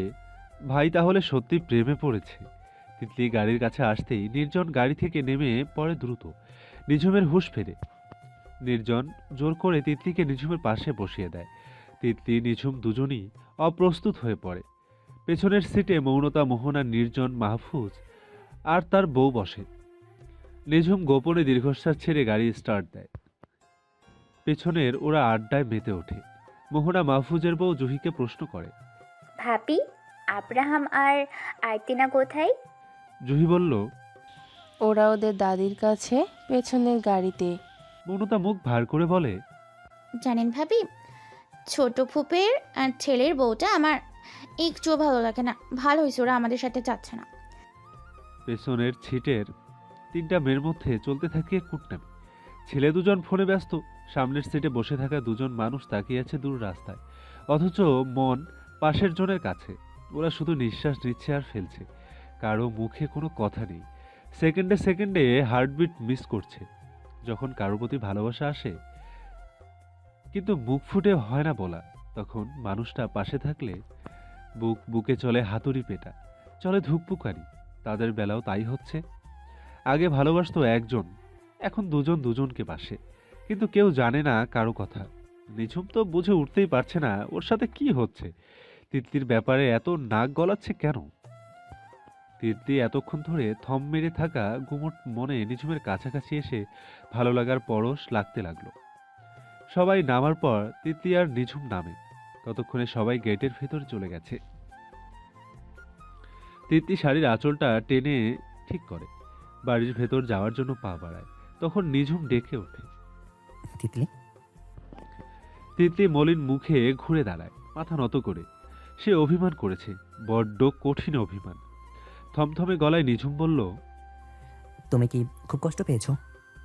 ভাই তাহলে সত্যি প্রেমে পড়েছে। তিতলি গাড়ির কাছে আসতেই নির্জন গাড়ি থেকে নেমে পড়ে দ্রুত। নিঝুমের হুঁশ ফেরে। নির্জন জোর করে তিতলিকে নিঝুমের পাশে বসিয়ে দেয়। তিতলি নিঝুম দুজনই অপ্রস্তুত হয়ে পড়ে। পেছনের সিটে মৌনতা, মোহনা, নির্জন, মাহফুজ আর তার বউ বসে। নিঝুম গোপনে দীর্ঘশ্বাস ছেড়ে গাড়ি স্টার্ট দেয়। পেছনের ওরা আড্ডায় মেতে ওঠে। মোহনা মাহফুজের বউ জুহিকে প্রশ্ন করে।
ভাবি, আব্রাহাম আর আর্তিনা কোথায়?
জুহি বলল।
ওরা ওদের দাদির কাছে পেছনের গাড়িতে।
মৌনতা মুখ ভার করে বলে।
জানেন ভাবি, ছোট ফুপের আর ছেলের বউটা আমার একটুও ভালো লাগে না। ভালো হয়েছে ওরা আমাদের সাথে যাচ্ছে না।
পেছনের ছিটের তিনটা মেয়ের মধ্যে চলতে থাকে কুটনামি। ছেলে দুজন ফোনে ব্যস্ত। সামনের সিটে বসে থাকা দুজন মানুষ তাকিয়ে আছে দূর রাস্তায়। অথচ মন পাশের জনের কাছে। ওরা শুধু নিঃশ্বাস নিচ্ছে আর ফেলছে। কারো মুখে কোনো কথা নেই। সেকেন্ডে সেকেন্ডে হার্টবিট মিস করছে। যখন কারোর প্রতি ভালোবাসা আসে কিন্তু মুখ ফুটে হয় না বলা, তখন মানুষটা পাশে থাকলে বুকে চলে হাতুড়ি পেটা, চলে ধুকপুকারি। তাদের বেলাও তাই হচ্ছে। আগে ভালোবাসতো একজন, এখন দুজন দুজনকে বাসে। কিন্তু কেউ জানে না কারো কথা। নিঝুম তো বুঝে উঠতেই পারছে না ওর সাথে কি হচ্ছে। তিতলির ব্যাপারে এত নাক গলাচ্ছে কেন? তিতলি এতক্ষণ ধরে থম মেরে থাকা গুমট মনে নিঝুমের কাছাকাছি এসে ভালো লাগার পরশ লাগতে লাগলো। সবাই নামার পর তিতলি আর নিঝুম নামে। ততক্ষণে সবাই গেটের ভেতর চলে গেছে। তিতলি শাড়ির আঁচলটা টেনে ঠিক করে বাড়ির ভেতর যাওয়ার জন্য পা বাড়ায়। তখন নিঝুম ডেকে ওঠে।
তিতলি,
তিতলি মলিন মুখে ঘুরে দাঁড়ায়, মাথা নত করে। সে অভিমান করেছে, বড্ড কঠিন অভিমান। থমথমে গলায় নিঝুম বলল,
তুমি কি খুব কষ্ট পেয়েছো?